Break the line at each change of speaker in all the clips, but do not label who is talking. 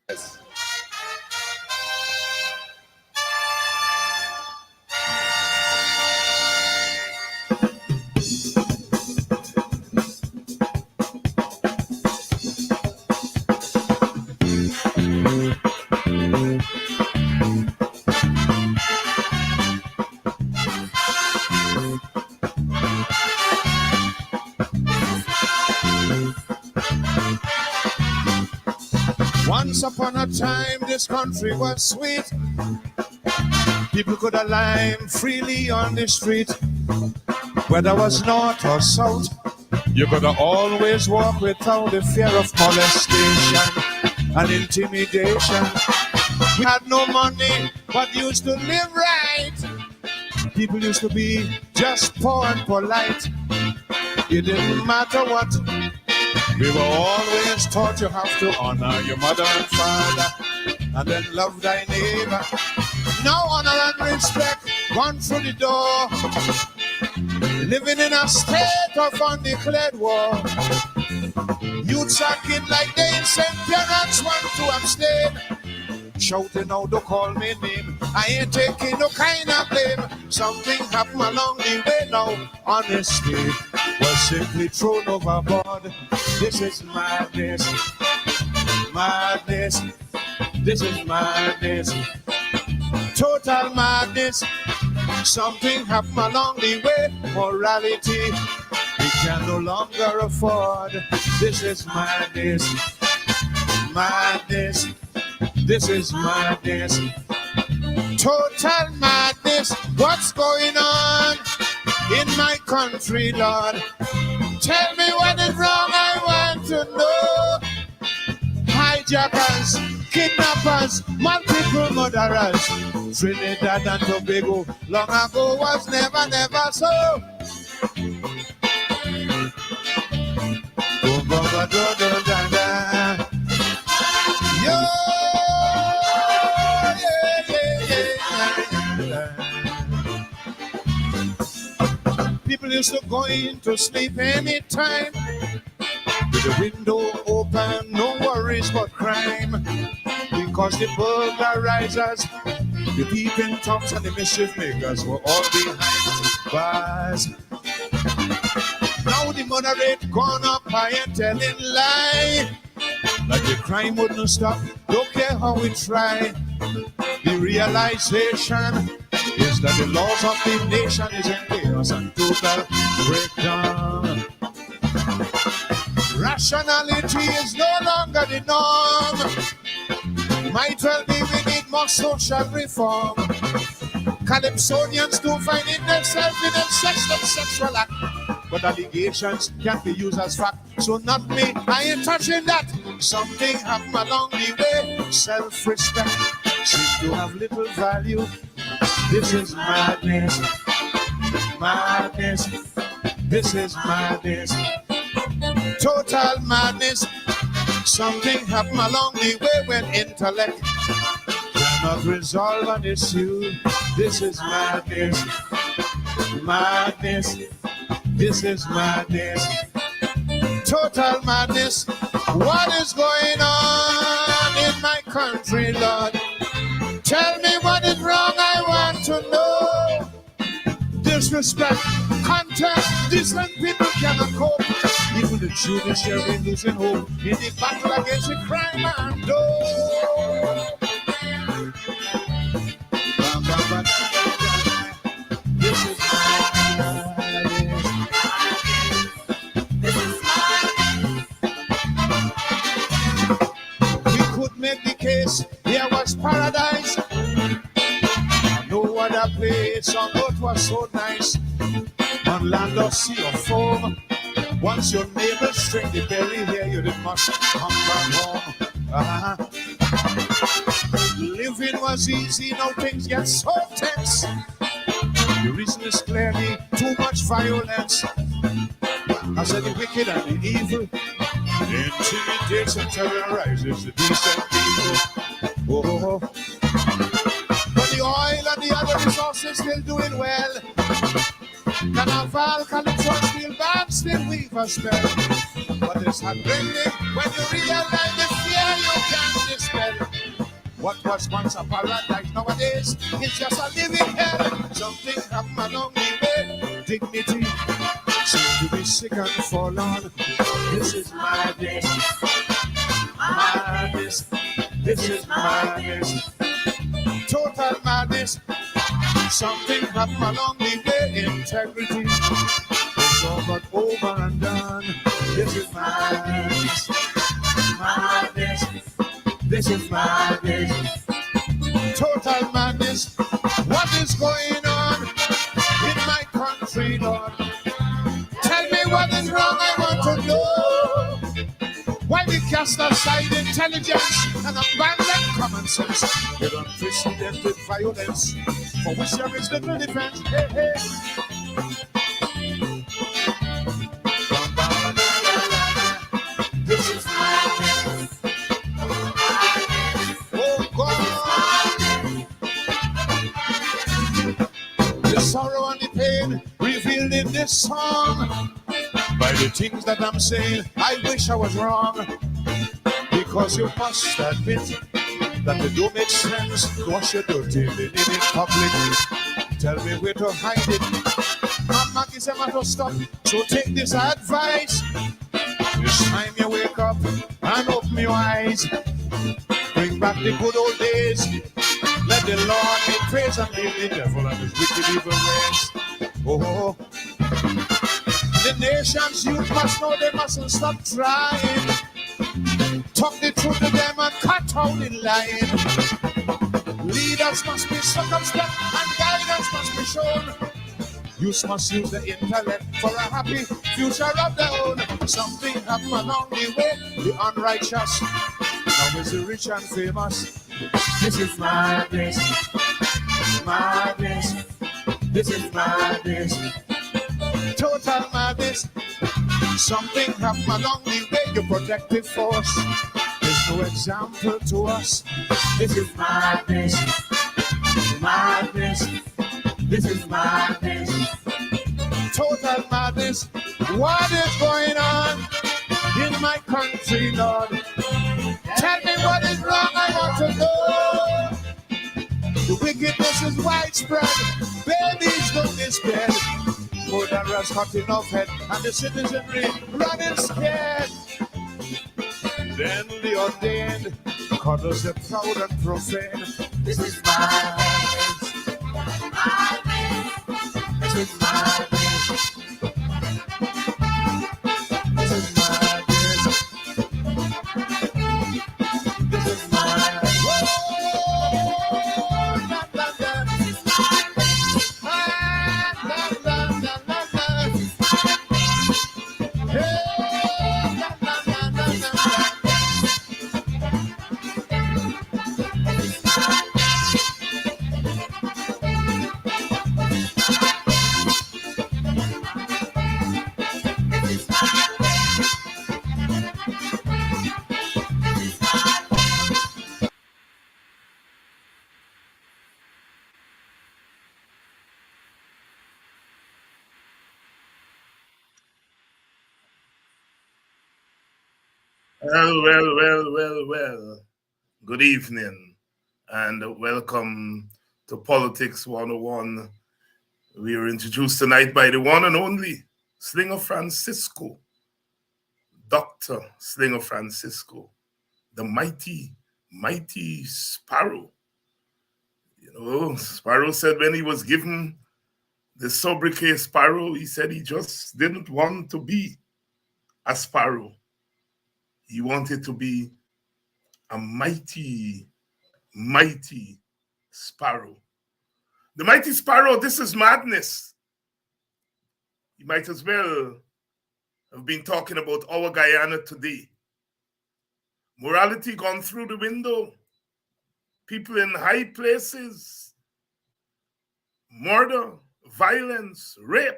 Yes.
Once upon a time, this country was sweet. People could align freely on the street. Whether was north or south, you could always walk without the fear of molestation and intimidation. We had no money, but used to live right. People used to be just poor and polite. It didn't matter what. We were always taught you have to honor your mother and father and then love thy neighbor. Now honor and respect gone through the door. Living in a state of undeclared war. Youths are kid like they insane. Parents want to abstain. Shouting out, don't call me name. I ain't taking no kind of blame. Something happened along the way now. Honesty was simply thrown overboard. This is madness. Madness. This is madness. Total madness. Something happened along the way. Morality we can no longer afford. This is madness. Madness. This is madness. Total madness. What's going on in my country, Lord? Tell me what is wrong, I want to know. Hijackers, kidnappers, multiple murderers. Trinidad and Tobago long ago was never, never so. Yo! People used to go in to sleep anytime with the window open, no worries about crime. Because the burglarizers, the peeping tops and the mischief makers were all behind bars. Now the murder rate gone up, I ain't telling lie. Like the crime wouldn't stop, don't care how we try. The realization is that the laws of the nation is in chaos and total breakdown. Rationality is no longer the norm. Might well be we need more social reform. Calypsonians do find in themselves in obsessed with sexual act. But allegations can't be used as fact. So not me, I ain't touching that. Something happened along the way. Self-respect seems to have little value. This is madness. Madness. This is madness. Total madness. Something happened along the way when intellect cannot resolve an issue. This is madness. Madness. This is madness. Total madness. What is going on in my country, Lord? Tell me what is wrong, I want to know. Disrespect, contempt, decent people cannot cope. Even the judiciary losing hope in the battle against the crime and this is we could make the case here was paradise. No other place on earth was so nice. On land or sea or foam. Once your neighbors string the belly here, you must come back home. Living was easy, now things get so tense. The reason is clearly too much violence. I said the wicked and the evil intimidates and terrorizes the decent people. Oh. But the oil and the other resources still doing well. Carnival, Calypso, steel bands, still weave a spell. But it's heartbreaking when you realize the fear you can't dispel. What was once a paradise nowadays is just a living hell. Something happened along the way. Dignity seems to be sick and forlorn. This is madness. Madness. This is madness. Total madness. Something happened along the way. Integrity is all but over and done. This is madness. Madness. This is madness. Total madness. What is going on in my country, Lord? Tell me what is wrong, I want to know. Why we cast aside intelligence and abandon common sense with unprecedented violence, for which there is little defense. Hey, hey. This is madness. Oh God. The sorrow and the pain revealed in this song. By the things that I'm saying, I wish I was wrong. Because you must admit that they don't make sense. Wash your dirty linen in public. Tell me where to hide it. Mama is a matter of stuff. So take this advice. It's time you wake up and open your eyes. Bring back the good old days. Let the Lord be praised and leave the devil and his wicked evil ways. Oh, the nation's youth must know they mustn't stop trying. Talk the truth to them and cut out the lying. Leaders must be circumspect and guidance must be shown. Youth must use the intellect for a happy future of their own. Something happened along the way, the unrighteous. Now is the rich and famous. This is madness. Madness. This is madness. Total madness. Something happened along the way, your protective force. There's no example to us. This is madness. Madness. This is madness. Total madness. What is going on in my country, Lord? Tell me what is wrong, I want to know. The wickedness is widespread. Babies don't despair. More than rats hot enough head, and the citizenry running scared. Then the ordained cuddles the proud and profane. This is madness. This is madness. This is madness. This is madness.
Well. Good evening and welcome to Politics 101. We are introduced tonight by the one and only Slinger Francisco, Dr. Slinger Francisco, the mighty Sparrow. You know, Sparrow said when he was given the sobriquet Sparrow, he said he just didn't want to be a sparrow. He wanted to be a mighty sparrow. The mighty sparrow, this is madness. You might as well have been talking about our Guyana today. Morality gone through the window. People in high places. Murder, violence, rape.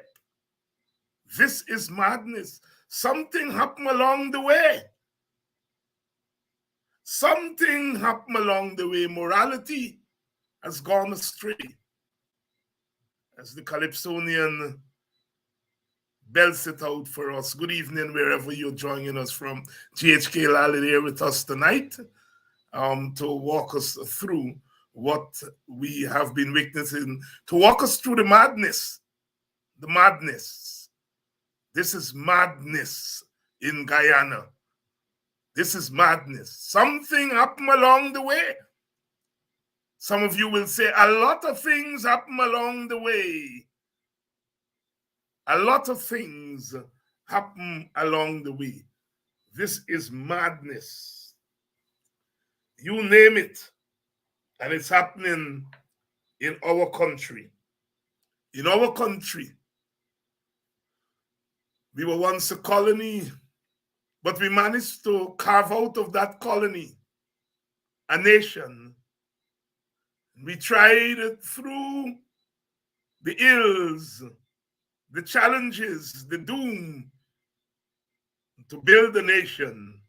This is madness. Something happened along the way. Something happened along the way. Morality has gone astray. As the Calypsonian belts it out for us. Good evening, wherever you're joining us from. GHK Lall here with us tonight to walk us through what we have been witnessing, to walk us through the madness. The madness. This is madness in Guyana. This is madness. Something happened along the way. Some of you will say a lot of things happen along the way. A lot of things happen along the way. This is madness. You name it. And it's happening in our country. In our country, we were once a colony, but we managed to carve out of that colony a nation. We tried through the ills, the challenges, the doom, to build a nation.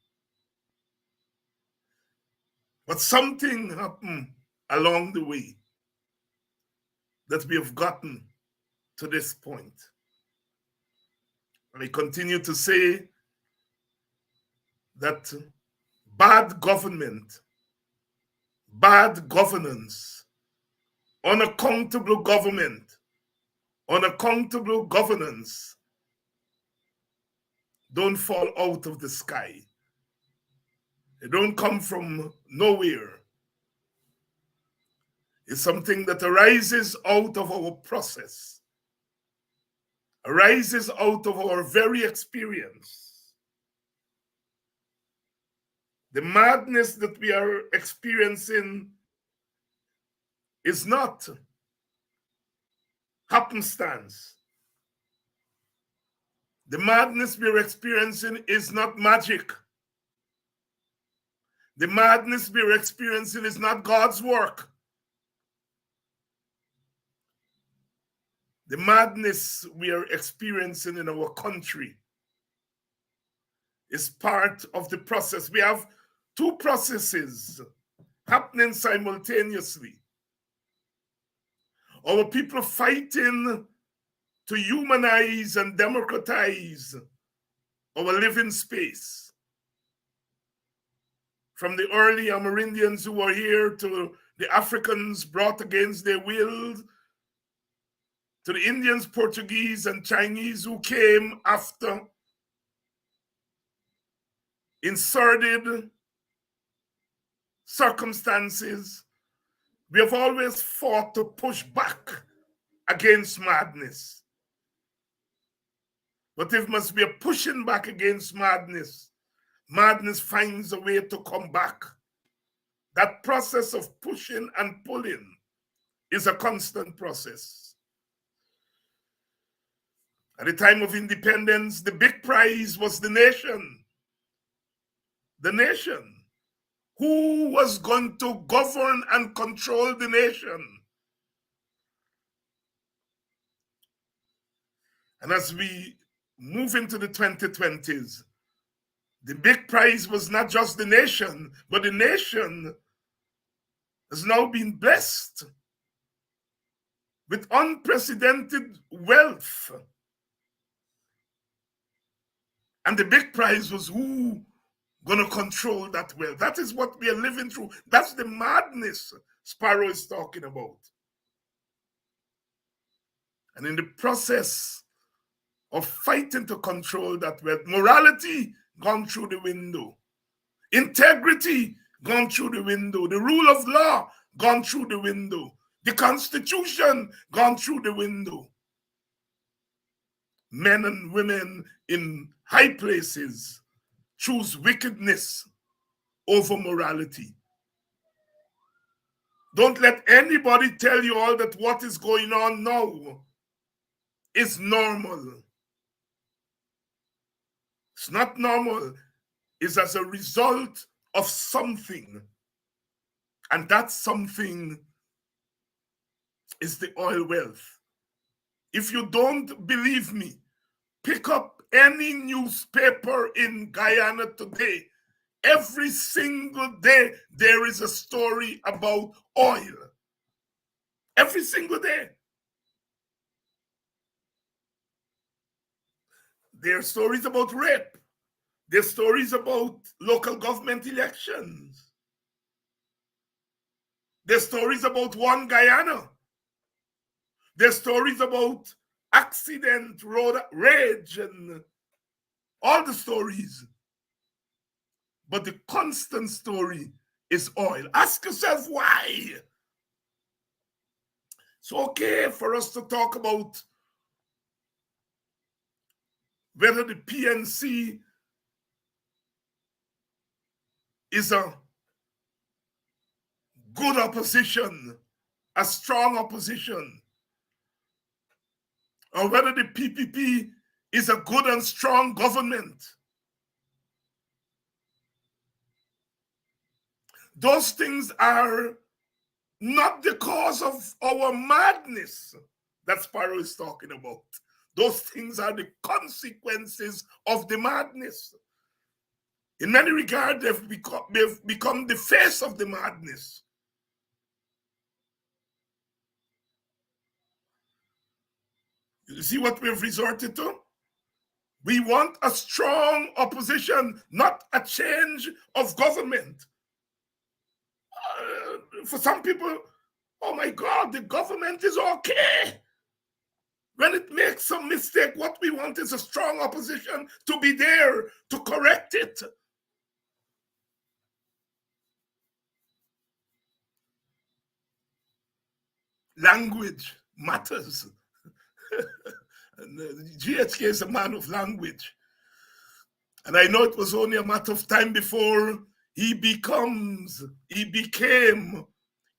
But something happened along the way that we have gotten to this point. And I continue to say that bad government, bad governance, unaccountable government, unaccountable governance don't fall out of the sky. They don't come from nowhere. It's something that arises out of our process, arises out of our very experience. The madness that we are experiencing is not happenstance. The madness we're experiencing is not magic. The madness we're experiencing is not God's work. The madness we are experiencing in our country is part of the process. We have two processes happening simultaneously. Our people fighting to humanize and democratize our living space. From the early Amerindians who were here to the Africans brought against their will, to the Indians, Portuguese, and Chinese who came after, in sordid circumstances, we have always fought to push back against madness. But if must be a pushing back against madness, madness finds a way to come back. That process of pushing and pulling is a constant process. At the time of independence, the big prize was the nation. The nation. Who was going to govern and control the nation? And as we move into the 2020s, the big prize was not just the nation, but the nation has now been blessed with unprecedented wealth. And the big prize was who going to control that wealth. That is what we are living through. That's the madness Sparrow is talking about. And in the process of fighting to control that wealth, morality gone through the window, integrity gone through the window, the rule of law gone through the window, the Constitution gone through the window. Men and women in high places choose wickedness over morality. Don't let anybody tell you all that what is going on now is normal. It's not normal. It's as a result of something. And that something is the oil wealth. If you don't believe me, pick up any newspaper in Guyana today. Every single day, there is a story about oil. Every single day. There are stories about rape. There are stories about local government elections. There are stories about one Guyana. There are stories about accident, road rage, and all the stories. But the constant story is oil. Ask yourself why. It's okay for us to talk about whether the PNC is a good opposition, a strong opposition, or whether the PPP is a good and strong government. Those things are not the cause of our madness that Sparrow is talking about. Those things are the consequences of the madness. In many regards, they've become the face of the madness. You see what we've resorted to? We want a strong opposition, not a change of government. For some people, oh my God, the government is okay. When it makes some mistake, what we want is a strong opposition to be there to correct it. Language matters. And GHK is a man of language. And I know it was only a matter of time before he became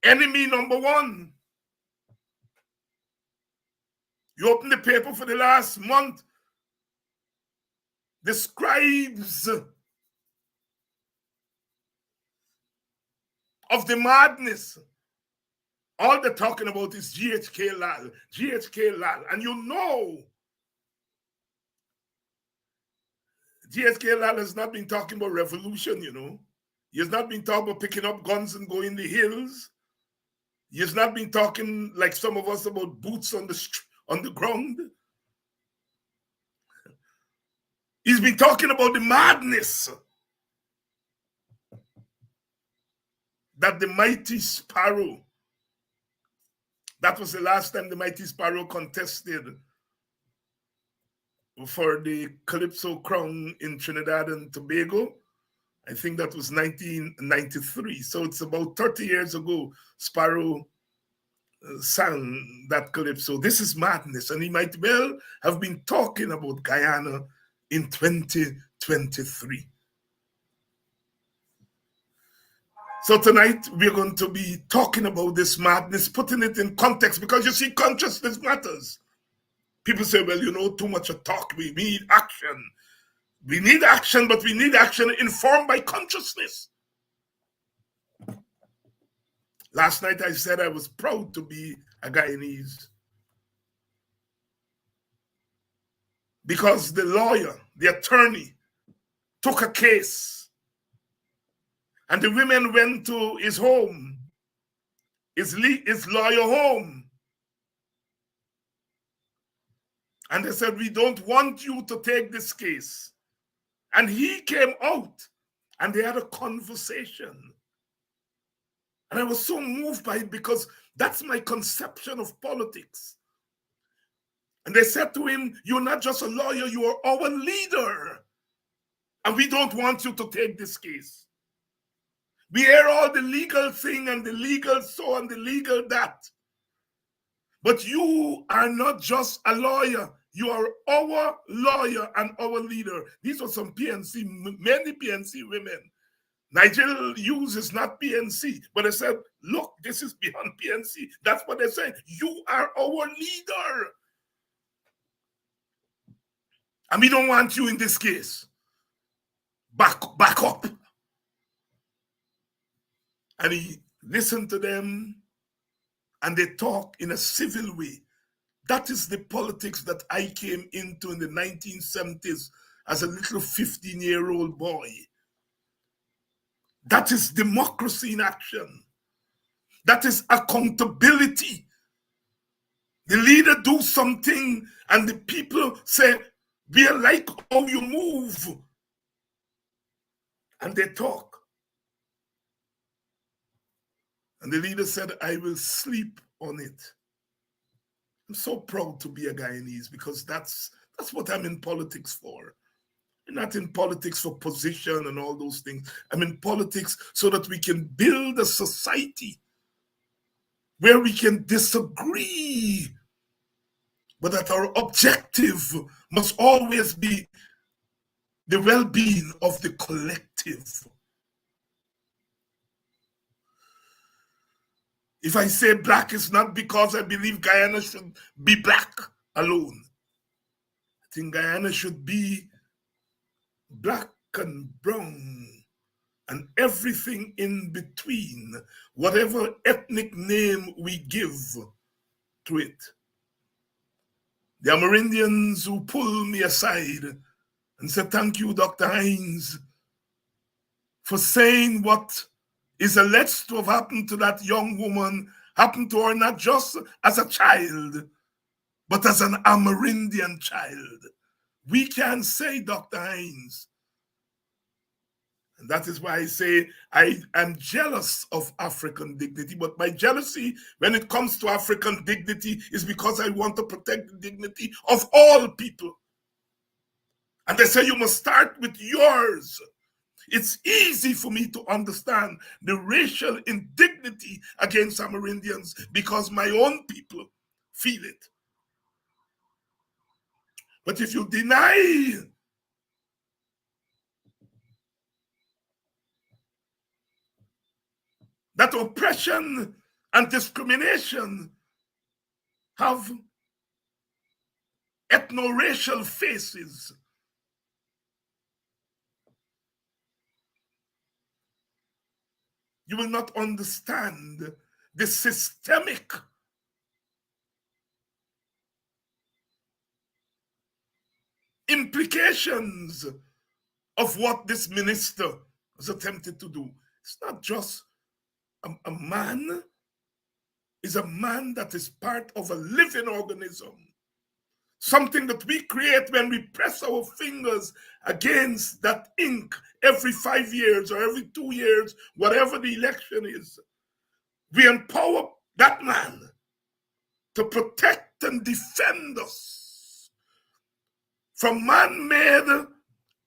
enemy number one. You open the paper for the last month, the scribes of the madness, all they're talking about is GHK Lall, GHK Lall. And you know, GHK Lall has not been talking about revolution, you know. He has not been talking about picking up guns and going in the hills. He has not been talking like some of us about boots on the ground. He's been talking about the madness that the mighty Sparrow, that was the last time the mighty Sparrow contested for the Calypso Crown in Trinidad and Tobago. I think that was 1993. So it's about 30 years ago, Sparrow sang that Calypso. This is madness. And he might well have been talking about Guyana in 2023. So tonight we're going to be talking about this madness, putting it in context, because you see, consciousness matters. People say, well, you know, too much of talk. We need action. We need action, but we need action informed by consciousness. Last night I said I was proud to be a Guyanese, because the lawyer, the attorney, took a case, and the women went to his home, his lawyer home, and they said, we don't want you to take this case. And he came out, and they had a conversation. And I was so moved by it, because that's my conception of politics. And they said to him, you're not just a lawyer, you are our leader. And we don't want you to take this case. We hear all the legal thing and the legal so and the legal that. But you are not just a lawyer. You are our lawyer and our leader. These are some PNC, many PNC women. Nigel Hughes is not PNC, but I said, look, this is beyond PNC. That's what they say. You are our leader. And we don't want you in this case. Back up. And he listened to them, and they talk in a civil way. That is the politics that I came into in the 1970s as a little 15-year-old boy. That is democracy in action. That is accountability. The leader do something and the people say, Be like how you move. And they talk. And the leader said, I will sleep on it. I'm so proud to be a Guyanese because that's what I'm in politics for. I'm not in politics for position and all those things. I'm in politics so that we can build a society where we can disagree, but that our objective must always be the well-being of the collective. If I say black, it's not because I believe Guyana should be black alone. I think Guyana should be black and brown and everything in between, whatever ethnic name we give to it. The Amerindians who pull me aside and said, thank you, Dr. Hines, for saying what is alleged to have happened to that young woman, happened to her not just as a child, but as an Amerindian child. We can say, Dr. Hines, and that is why I say I am jealous of African dignity, but my jealousy when it comes to African dignity is because I want to protect the dignity of all people. And they say you must start with yours. It's easy for me to understand the racial indignity against Amerindians because my own people feel it. But if you deny that oppression and discrimination have ethno-racial faces, you will not understand the systemic implications of what this minister has attempted to do. It's not just a man, is a man that is part of a living organism. Something that we create when we press our fingers against that ink every 5 years or every 2 years, whatever the election is. We empower that man to protect and defend us from man-made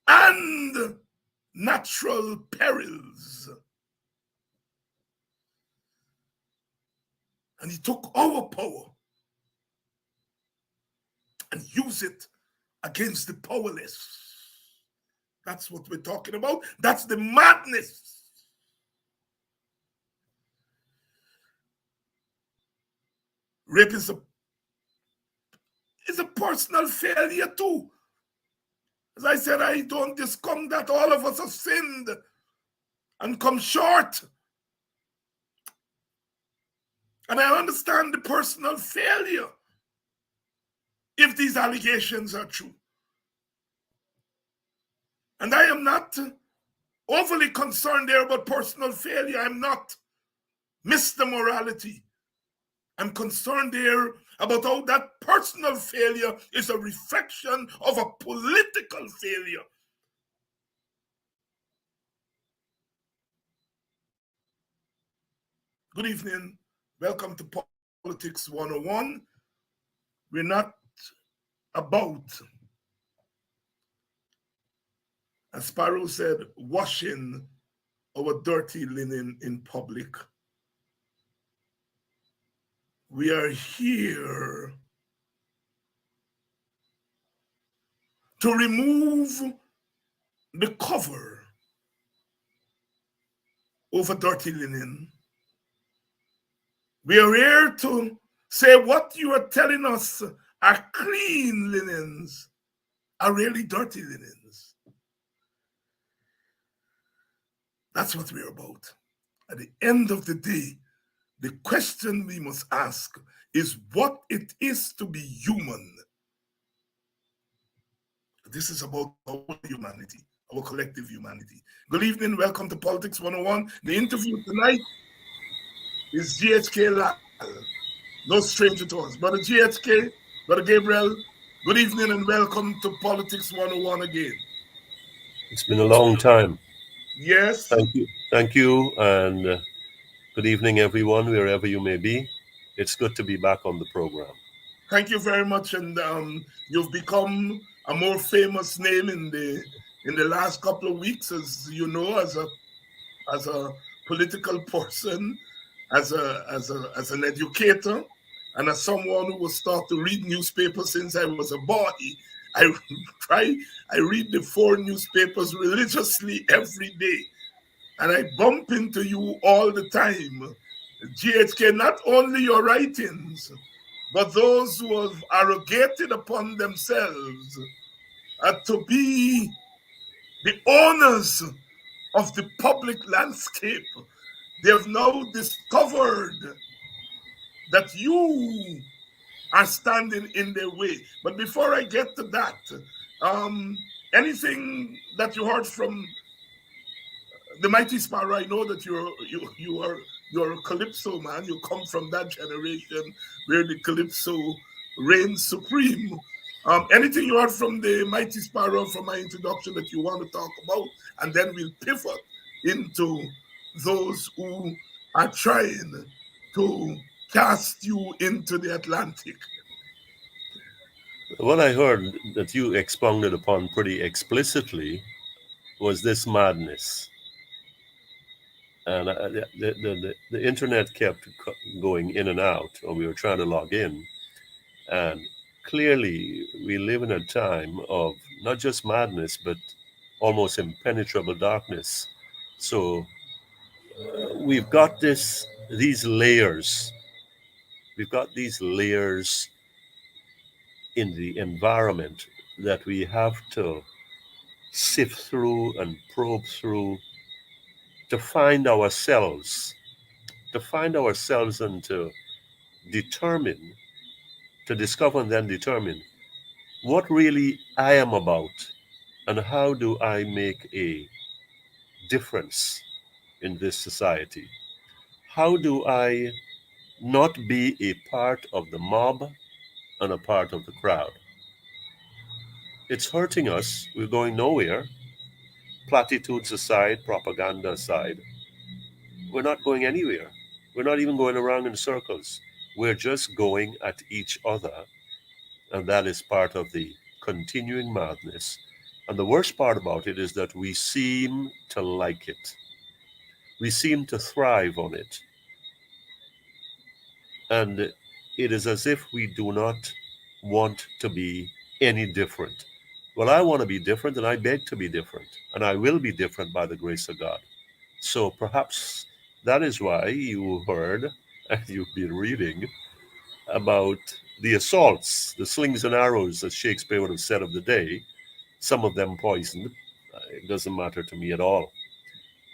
and natural perils. And he took our power and used it against the powerless. That's what we're talking about. That's the madness. Rape is a personal failure too. As I said, I don't discount that all of us have sinned and come short. And I understand the personal failure if these allegations are true. And I am not overly concerned there about personal failure. I'm not Mr. Morality. I'm concerned there about how that personal failure is a reflection of a political failure. Good evening. Welcome to Politics 101. We're not about, as Sparrow said, washing our dirty linen in public. We are here to remove the cover over dirty linen. We are here to say what you are telling us are clean linens are really dirty linens. That's what we're about. At the end of the day, the question we must ask is what it is to be human. This is about our humanity, our collective humanity. Good evening, welcome to Politics 101. The interview tonight is GHK Lall, no stranger to us. Brother GHK, Brother Gabriel, Good evening and welcome to Politics 101 again.
It's been a long time.
Yes,
Thank you. Thank you. And good evening, everyone, wherever you may be. It's good to be back on the program.
thank you very much. And you've become a more famous name in the last couple of weeks, as you know, as a political person, as an educator, and as someone who was taught to read newspapers since I was a boy. I try I read the four newspapers religiously every day, and I bump into you all the time. GHK, not only your writings, but those who have arrogated upon themselves to be the owners of the public landscape. They have now discovered that you are standing in their way. But before I get to that, anything that you heard from the Mighty Sparrow? I know that you're a Calypso man. You come from that generation where the Calypso reigns supreme. Anything you heard from the Mighty Sparrow from my introduction that you want to talk about, and then we'll pivot into those who are trying to cast you into the Atlantic.
What I heard that you expounded upon pretty explicitly was this madness. And the internet kept going in and out, or we were trying to log in. And clearly, we live in a time of not just madness, but almost impenetrable darkness. So we've got these layers. We've got these layers in the environment that we have to sift through and probe through to find ourselves, and to determine, to discover and then determine what really I am about and how do I make a difference in this society? How do I not be a part of the mob and a part of the crowd? It's hurting us. We're going nowhere. Platitudes aside, propaganda aside, we're not going anywhere. We're not even going around in circles. We're just going at each other. And that is part of the continuing madness. And the worst part about it is that we seem to like it. We seem to thrive on it. And it is as if we do not want to be any different. Well, I want to be different, and I beg to be different. And I will be different by the grace of God. So perhaps that is why you heard and you've been reading about the assaults, the slings and arrows, as Shakespeare would have said of the day, some of them poisoned. It doesn't matter to me at all.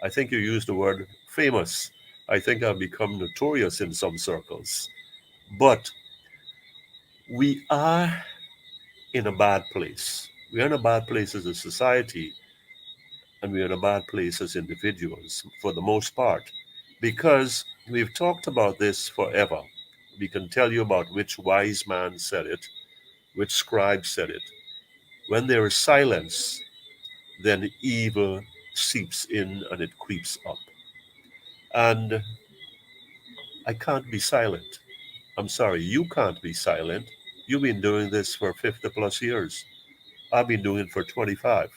I think you used the word famous. I think I've become notorious in some circles. But we are in a bad place. We are in a bad place as a society, and we're in a bad place as individuals for the most part, because we've talked about this forever. We can tell you about which wise man said it, which scribe said it. When there is silence, then evil seeps in and it creeps up. And I can't be silent. I'm sorry, you can't be silent. You've been doing this for 50 plus years. I've been doing it for 25.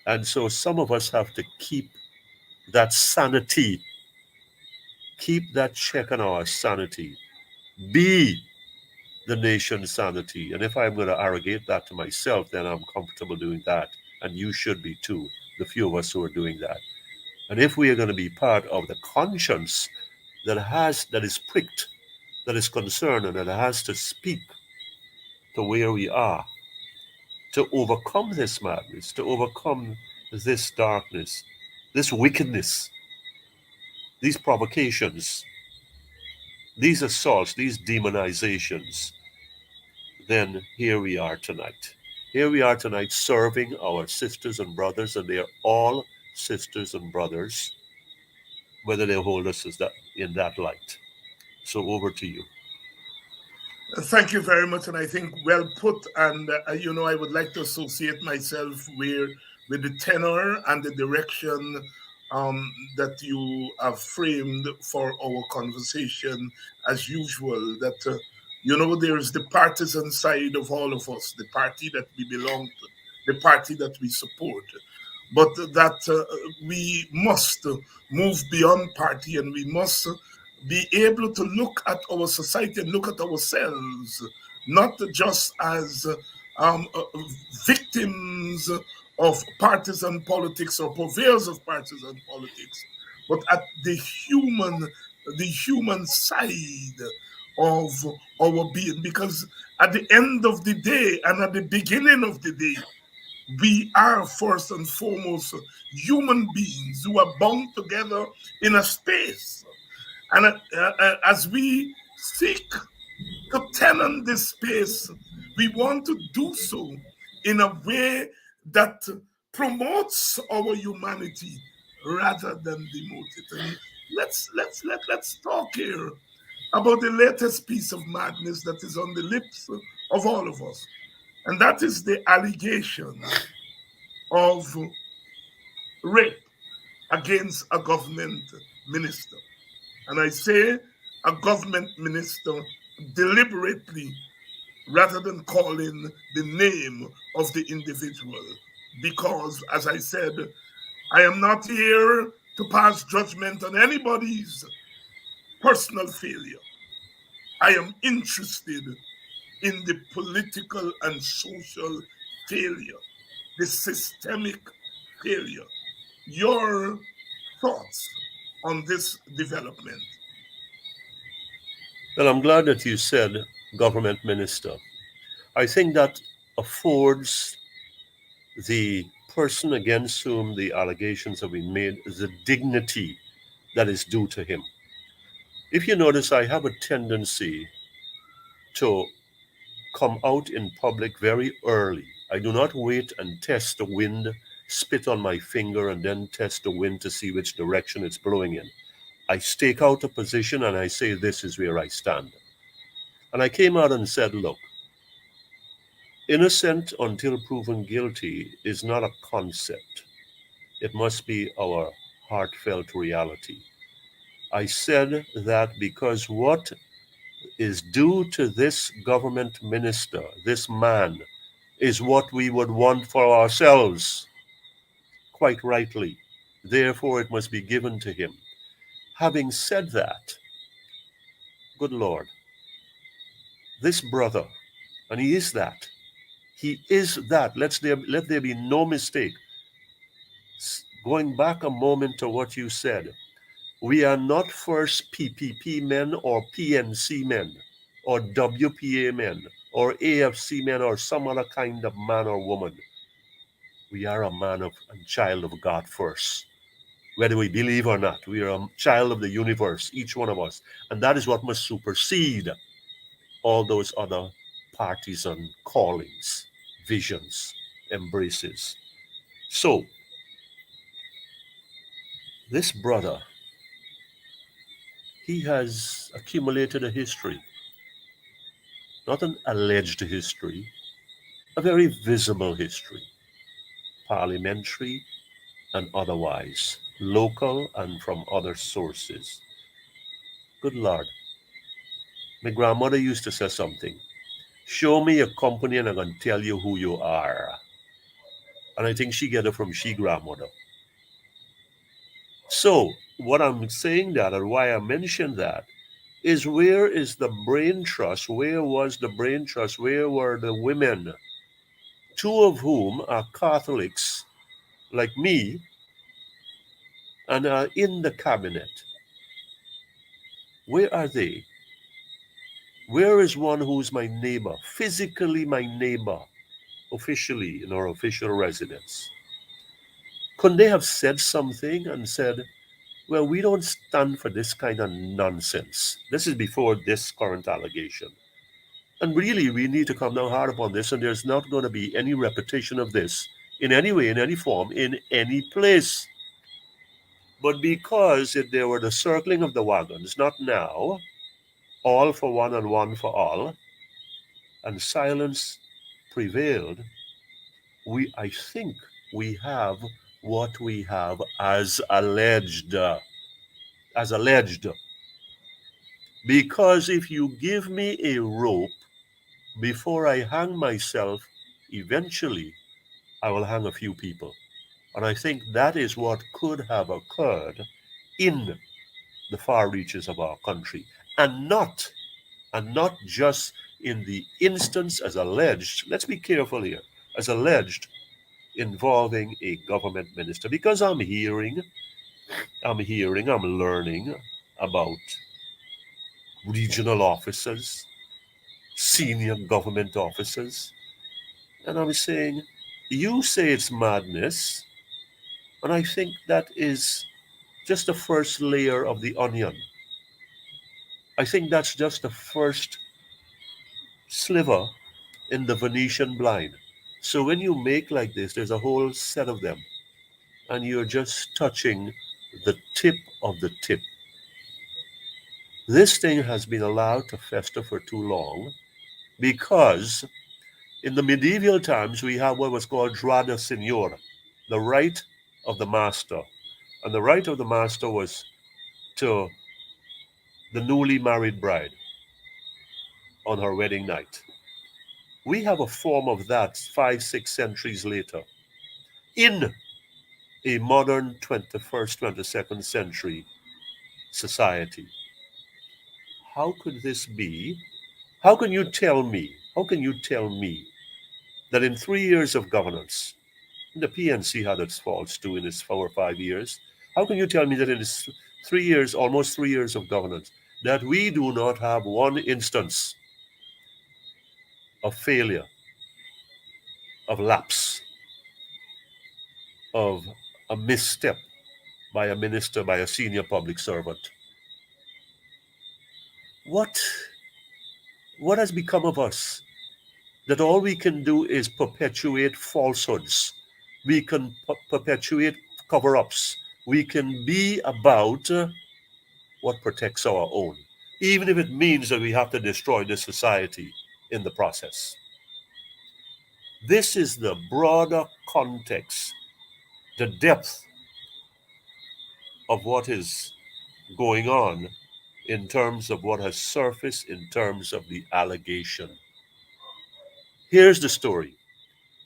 And so some of us have to keep that sanity, keep that check on our sanity, be the nation's sanity. And if I'm going to arrogate that to myself, then I'm comfortable doing that. And you should be too, the few of us who are doing that. And if we are going to be part of the conscience that is pricked, that is concerned, and that has to speak to where we are, to overcome this madness, to overcome this darkness, this wickedness, these provocations, these assaults, these demonizations, then here we are tonight. Here we are tonight serving our sisters and brothers, and they are all sisters and brothers, whether they hold us as that in that light. So over to you.
Thank you very much, and I think well put. And I would like to associate myself with the tenor and the direction that you have framed for our conversation, as usual. That there's the partisan side of all of us, the party that we belong to, the party that we support, but that we must move beyond party, and we must be able to look at our society and look at ourselves not just as um, uh, victims of partisan politics or purveyors of partisan politics, but at the human side of our being. Because at the end of the day and at the beginning of the day, we are first and foremost human beings who are bound together in a space. And as we seek to tenant this space, we want to do so in a way that promotes our humanity rather than demote it. And let's talk here about the latest piece of madness that is on the lips of all of us, and that is the allegation of rape against a government minister. And I say a government minister deliberately rather than calling the name of the individual. Because, as I said, I am not here to pass judgment on anybody's personal failure. I am interested in the political and social failure, the systemic failure. Your thoughts on this development?
Well, I'm glad that you said government minister. I think that affords the person against whom the allegations have been made the dignity that is due to him. If you notice, I have a tendency to come out in public very early. I do not wait and test the wind, spit on my finger, and then test the wind to see which direction it's blowing in. I stake out a position and I say, this is where I stand. And I came out and said, look, innocent until proven guilty is not a concept. It must be our heartfelt reality. I said that because what is due to this government minister, this man, is what we would want for ourselves, quite rightly. Therefore, it must be given to him. Having said that, good Lord, this brother, and he is that, let there be no mistake. Going back a moment to what you said, we are not first PPP men or PNC men or WPA men or AFC men or some other kind of man or woman. We are a man of a child of God first. Whether we believe or not, we are a child of the universe, each one of us. And that is what must supersede all those other partisan callings, visions, embraces. So, this brother, he has accumulated a history, not an alleged history, a very visible history, parliamentary and otherwise, local and from other sources. Good Lord. My grandmother used to say something. Show me a company and I'm going to tell you who you are. And I think she get it from she grandmother. So what I'm saying that and why I mentioned that is where is the brain trust? Where was the brain trust? Where were the women? Two of whom are Catholics like me and are in the cabinet. Where are they? Where is one who's my neighbor, physically my neighbor, officially in our official residence? Couldn't they have said something and said, well, we don't stand for this kind of nonsense. This is before this current allegation. And really, we need to come down hard upon this, and there's not going to be any repetition of this in any way, in any form, in any place. But because if there were the circling of the wagons, not now, all for one and one for all, and silence prevailed, I think we have what we have as alleged. As alleged. Because if you give me a rope before I hang myself, eventually I will hang a few people. And I think that is what could have occurred in the far reaches of our country. And not just in the instance as alleged, let's be careful here, as alleged involving a government minister. Because I'm learning about regional officers, senior government officers, and I'm saying, you say it's madness, and I think that is just the first layer of the onion. I think that's just the first sliver in the Venetian blind. So when you make like this, there's a whole set of them, and you're just touching the tip of the tip. This thing has been allowed to fester for too long because in the medieval times we had what was called droit de seigneur, the right of the master. And the right of the master was to the newly married bride on her wedding night. We have a form of that 5-6 centuries later in a modern 21st, 22nd century society. How could this be? How can you tell me that in 3 years of governance, the PNC had its faults too in its 4 or 5 years, how can you tell me that in its 3 years, almost 3 years of governance, that we do not have one instance of failure, of lapse, of a misstep by a minister, by a senior public servant? What has become of us? That all we can do is perpetuate falsehoods. We can perpetuate cover-ups. We can be about what protects our own, even if it means that we have to destroy this society in the process. This is the broader context, the depth of what is going on in terms of what has surfaced in terms of the allegation. Here's the story.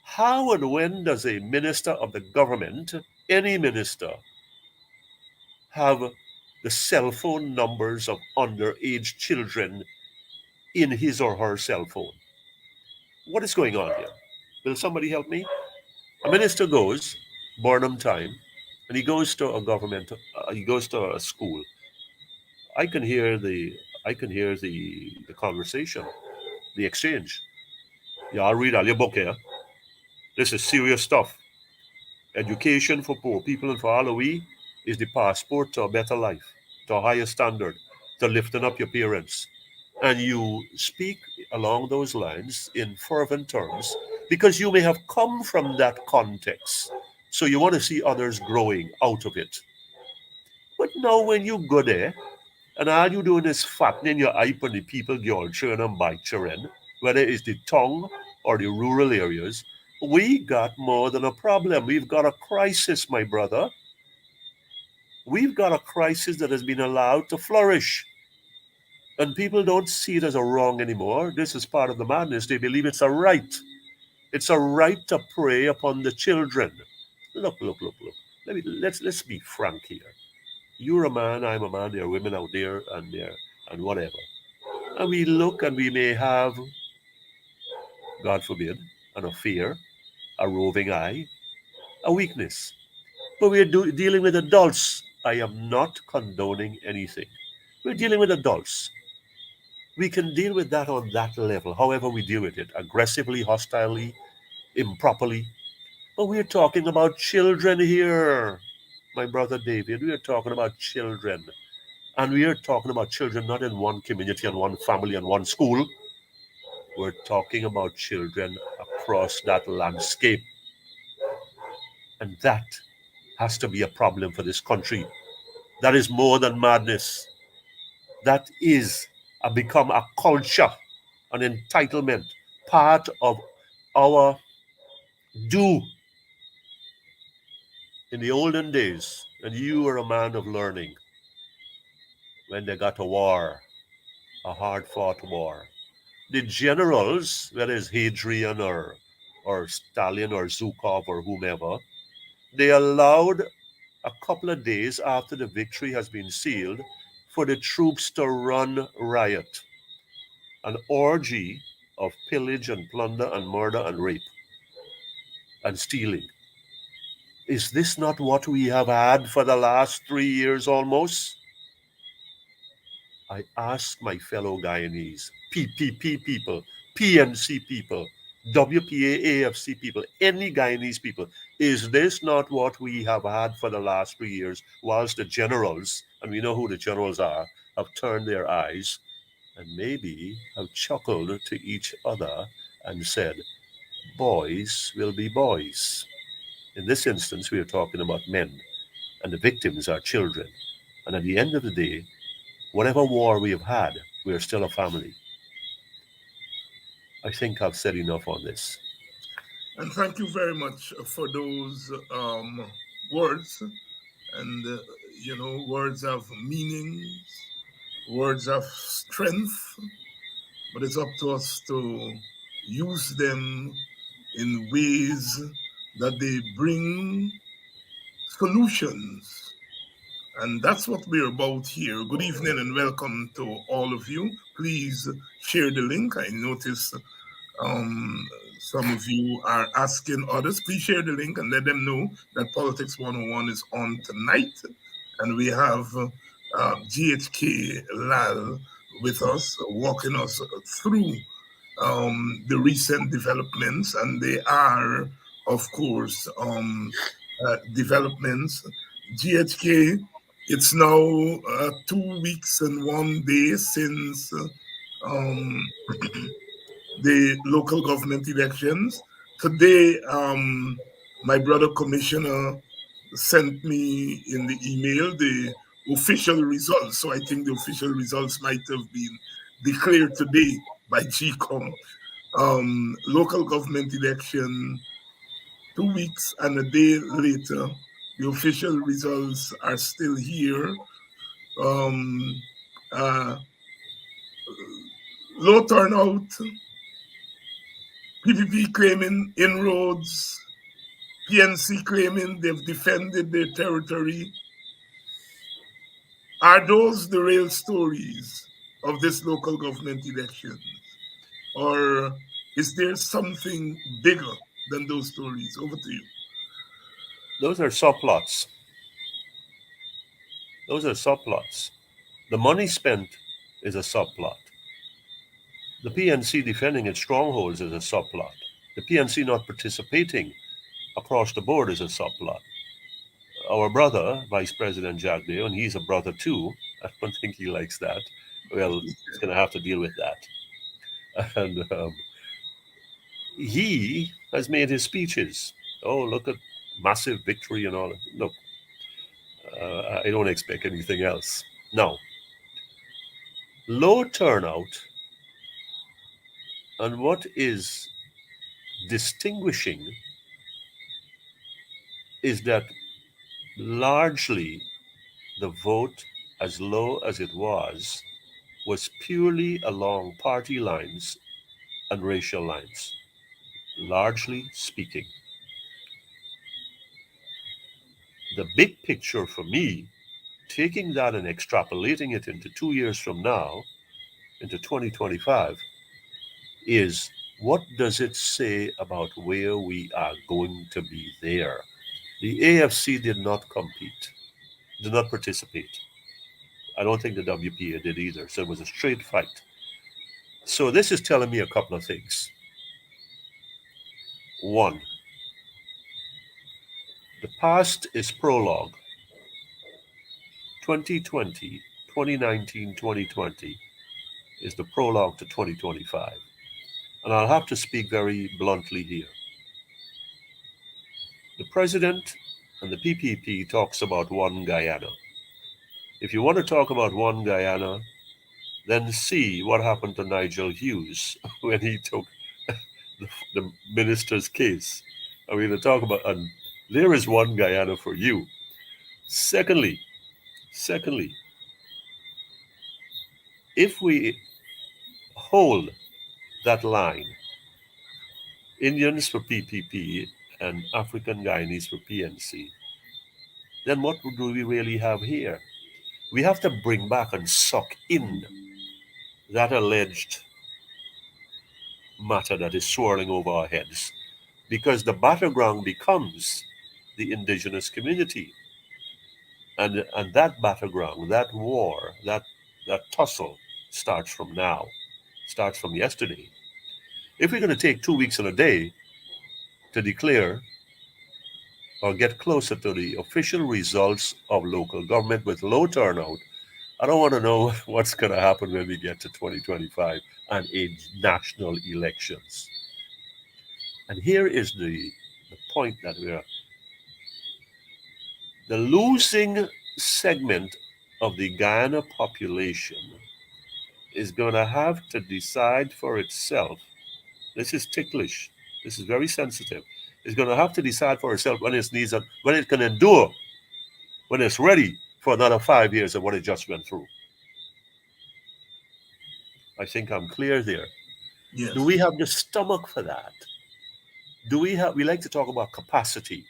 How and when does a minister of the government, any minister, have the cell phone numbers of underage children in his or her cell phone? What is going on here? Will somebody help me? A minister goes, Burnham time, and he goes to a school. I can hear the conversation, the exchange. Yeah, I'll read all your book here. This is serious stuff. Education for poor people and for all of we is the passport to a better life, to a higher standard, to lifting up your parents. And you speak along those lines in fervent terms because you may have come from that context. So you want to see others growing out of it. But now when you go there, and all you doing is fattening your eye on the people, girl, children, and bike children, whether it's the town or the rural areas, we got more than a problem. We've got a crisis, my brother. We've got a crisis that has been allowed to flourish. And people don't see it as a wrong anymore. This is part of the madness. They believe it's a right. It's a right to prey upon the children. Look. Let's be frank here. You're a man, I'm a man, there are women out there and whatever. And we look and we may have, God forbid, an affair, a roving eye, a weakness. But we're dealing with adults. I am not condoning anything. We're dealing with adults. We can deal with that on that level, however we deal with it, aggressively, hostilely, improperly. But we're talking about children here, my brother David. We are talking about children. And we are talking about children not in one community and one family and one school. We're talking about children across that landscape. And that has to be a problem for this country. That is more than madness. That is become a culture, an entitlement part of our due in the olden days, and you were a man of learning, when they got a war, a hard fought war. The generals, whether it's Hadrian or Stalin or Zhukov or whomever, they allowed a couple of days after the victory has been sealed for the troops to run riot, an orgy of pillage and plunder and murder and rape and stealing. Is this not what we have had for the last 3 years almost? I ask my fellow Guyanese, PPP people, PNC people, WPA, AFC people, any Guyanese people, is this not what we have had for the last 3 years, whilst the generals, and we know who the generals are, have turned their eyes and maybe have chuckled to each other and said, boys will be boys. In this instance, we are talking about men, and the victims are children. And at the end of the day, whatever war we have had, we are still a family. I think I've said enough on this.
And thank you very much for those words. And, words have meanings, words have strength, but it's up to us to use them in ways that they bring solutions. And that's what we're about here. Good evening and welcome to all of you. Please share the link. I notice some of you are asking others. Please share the link and let them know that Politics 101 is on tonight. And we have GHK Lall with us, walking us through the recent developments. And they are, of course, developments. GHK, it's now 2 weeks and 1 day since the local government elections. Today, my brother commissioner sent me in the email the official results. So I think the official results might have been declared today by GCOM. Local government election, 2 weeks and a day later, the official results are still here. Low turnout, PPP claiming inroads, PNC claiming they've defended their territory. Are those the real stories of this local government elections? Or is there something bigger than those stories? Over to you.
Those are subplots. Those are subplots. The money spent is a subplot. The PNC defending its strongholds is a subplot. The PNC not participating across the board is a subplot. Our brother, Vice President Jagdeo, and he's a brother too, I don't think he likes that. Well, he's going to have to deal with that. And he has made his speeches. Oh, look at massive victory and all. Look, I don't expect anything else. Now, low turnout, and what is distinguishing is that largely the vote, as low as it was purely along party lines and racial lines, largely speaking. The big picture for me, taking that and extrapolating it into 2 years from now, into 2025, is what does it say about where we are going to be there? The AFC did not compete, did not participate. I don't think the WPA did either. So it was a straight fight. So this is telling me a couple of things. One, the past is prologue. 2020, 2019, 2020 is the prologue to 2025. And I'll have to speak very bluntly here. The president and the PPP talks about one Guyana. If you want to talk about one Guyana, then see what happened to Nigel Hughes when he took the minister's case. I'm going to talk about, and there is one Guyana for you. Secondly, if we hold that line, Indians for PPP and African Guyanese for PNC, then what do we really have here? We have to bring back and suck in that alleged matter that is swirling over our heads, because the battleground becomes the indigenous community. And that battleground, that war, that tussle starts from now, starts from yesterday. If we're going to take 2 weeks and a day to declare or get closer to the official results of local government with low turnout, I don't want to know what's going to happen when we get to 2025 and in national elections. And here is the point that we're the losing segment of the Guyana population is going to have to decide for itself. This is ticklish. This is very sensitive. It's going to have to decide for itself when it needs, when it can endure, when it's ready for another 5 years of what it just went through. I think I'm clear there.
Yes.
Do we have the stomach for that? We like to talk about capacity.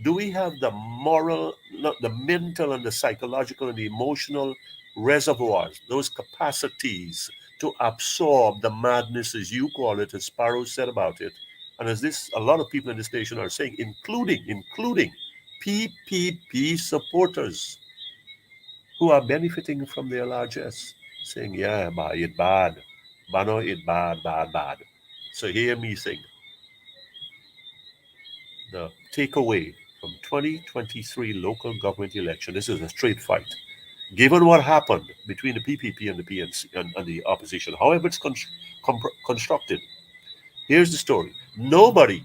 Do we have the moral, the mental and the psychological and the emotional reservoirs, those capacities to absorb the madness, as you call it, as Sparrow said about it, and as a lot of people in this nation are saying, including PPP supporters who are benefiting from their largesse, saying, yeah, it bad, bano it bad. So hear me sing. The takeaway from 2023 local government election, this is a straight fight. Given what happened between the PPP and the PNC and the opposition, however it's constructed, here's the story. Nobody,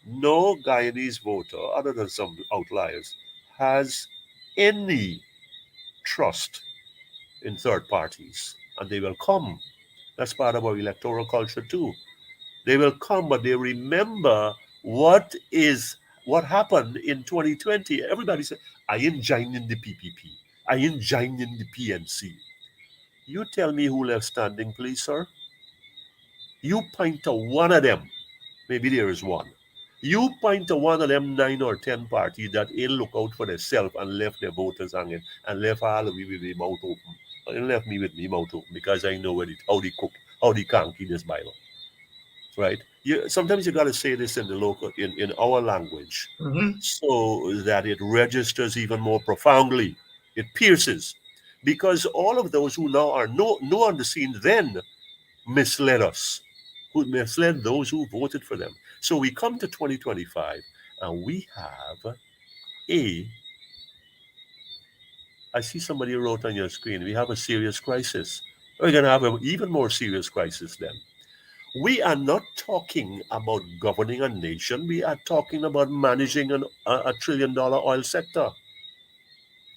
no Guyanese voter, other than some outliers, has any trust in third parties. And they will come. That's part of our electoral culture too. They will come, but they remember what happened in 2020. Everybody said, I ain't joining the PPP. I ain't joining the PNC. You tell me who left standing, please, sir. You point to one of them. Maybe there is one. You point to one of them 9 or 10 parties that ain't look out for themselves and left their voters hanging and left all of me with their mouth open. And left me with me mouth open because I know how they can't keep this Bible. Right? Sometimes you got to say this in the local, in our language, so that it registers even more profoundly. It pierces, because all of those who now are no on the scene then misled us, who misled those who voted for them. So we come to 2025 and we have I see somebody wrote on your screen, we have a serious crisis. We're going to have an even more serious crisis then. We are not talking about governing a nation. We are talking about managing a $1 trillion oil sector.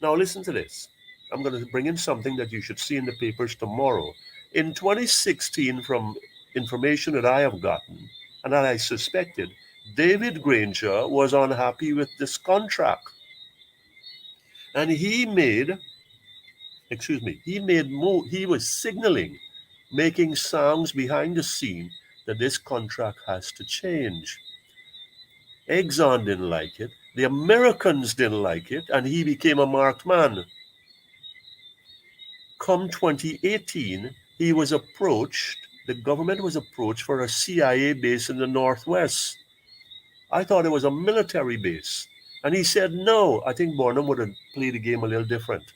Now listen to this. I'm going to bring in something that you should see in the papers tomorrow. In 2016, from information that I have gotten and that I suspected, David Granger was unhappy with this contract. And he was signaling, making sounds behind the scene that this contract has to change. Exxon didn't like it. The Americans didn't like it, and he became a marked man. Come 2018, the government was approached for a CIA base in the Northwest. I thought it was a military base. And he said no. I think Burnham would have played the game a little different.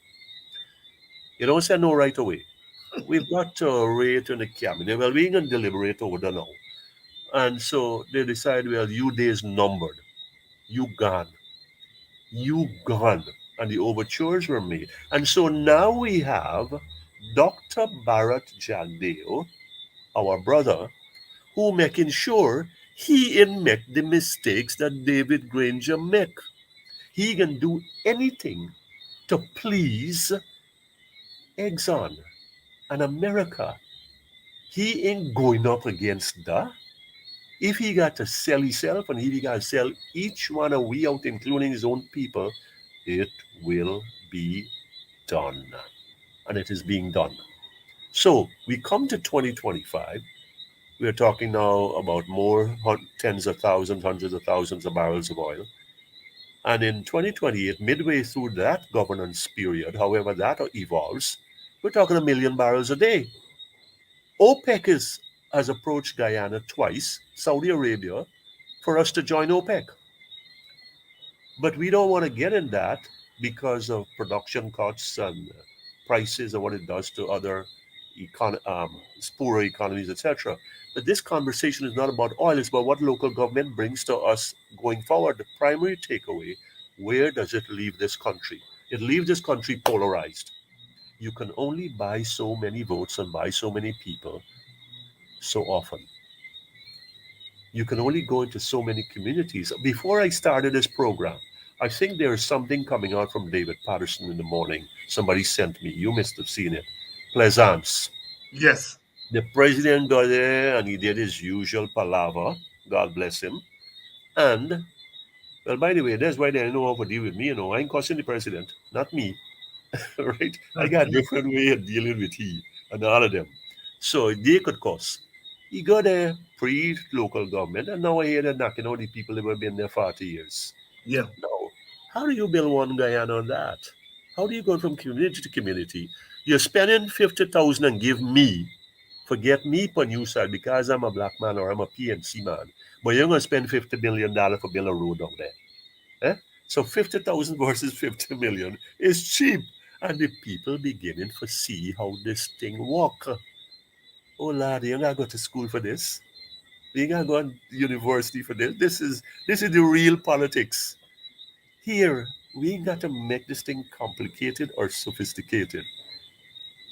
You don't say no right away. We've got to rate in the cabinet. Well, we can deliberate over there now. And so they decided, well, you days numbered. You gone. And the overtures were made. And so now we have Dr. Bharat Jagdeo, our brother, who making sure he didn't make the mistakes that David Granger make. He can do anything to please Exxon and America. He ain't going up against that. If he got to sell himself and if he got to sell each one of we out, including his own people, it will be done. And it is being done. So we come to 2025. We're talking now about more tens of thousands, hundreds of thousands of barrels of oil. And in 2028, midway through that governance period, however that evolves, we're talking 1 million barrels a day. has approached Guyana twice, Saudi Arabia, for us to join OPEC. But we don't want to get in that because of production costs and prices and what it does to other poorer economies, etc. But this conversation is not about oil, it's about what local government brings to us going forward. The primary takeaway, where does it leave this country? It leaves this country polarized. You can only buy so many votes and buy so many people so often. You can only go into so many communities. Before I started this program, I think there is something coming out from David Patterson in the morning. Somebody sent me. You must have seen it. Plaisance.
Yes.
The president got there and he did his usual palaver. God bless him. And, well, by the way, that's why they know how to deal with me. I ain't cussing the president, not me. Right? I got a different way of dealing with he and all of them. So they could cuss. He got a pre-local government, and now I hear they're knocking out the people that have been there 40 years.
Yeah.
Now, how do you build one Guyana on that? How do you go from community to community? You're spending 50,000 and give me, forget me on you side because I'm a black man or I'm a PNC man, but you're going to spend $50 million for build a road down there. Eh? So 50,000 versus 50 million is cheap. And the people beginning to see how this thing work. Oh lad, you gotta go to school for this. You gotta go to university for this. This is the real politics. Here, we ain't got to make this thing complicated or sophisticated.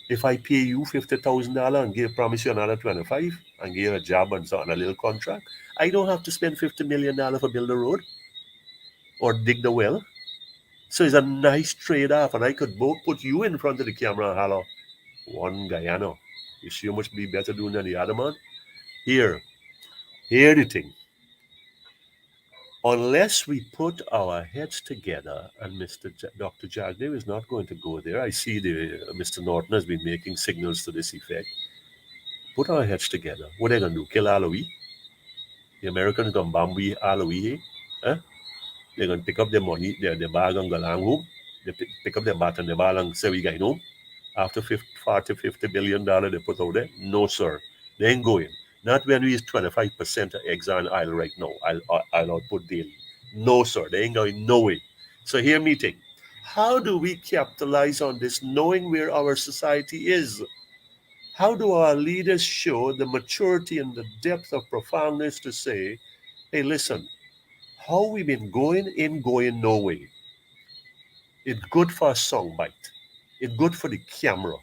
If I pay you $50,000 and promise you another 25 and give a job and so on a little contract, I don't have to spend $50 million for build a road or dig the well. So it's a nice trade-off, and I could both put you in front of the camera and holler, one Guyana. You see how much be better doing than the other man? Here the thing. Unless we put our heads together, and Dr. Jagdev is not going to go there. I see Mr. Norton has been making signals to this effect. Put our heads together. What are they going to do? Kill all of we? The Americans going to bomb we all of we? Huh? They're going to pick up their money, their bag and go along home. They pick up their bat and their ball and say we going home. After $50 billion they put out there? No, sir. They ain't going. Not when we use 25% of Exxon oil right now. I'll output daily. No, sir. They ain't going no way. So hear me think. How do we capitalize on this knowing where our society is? How do our leaders show the maturity and the depth of profoundness to say, hey, listen, how we been going no way. It's good for a soundbite. It's good for the camera.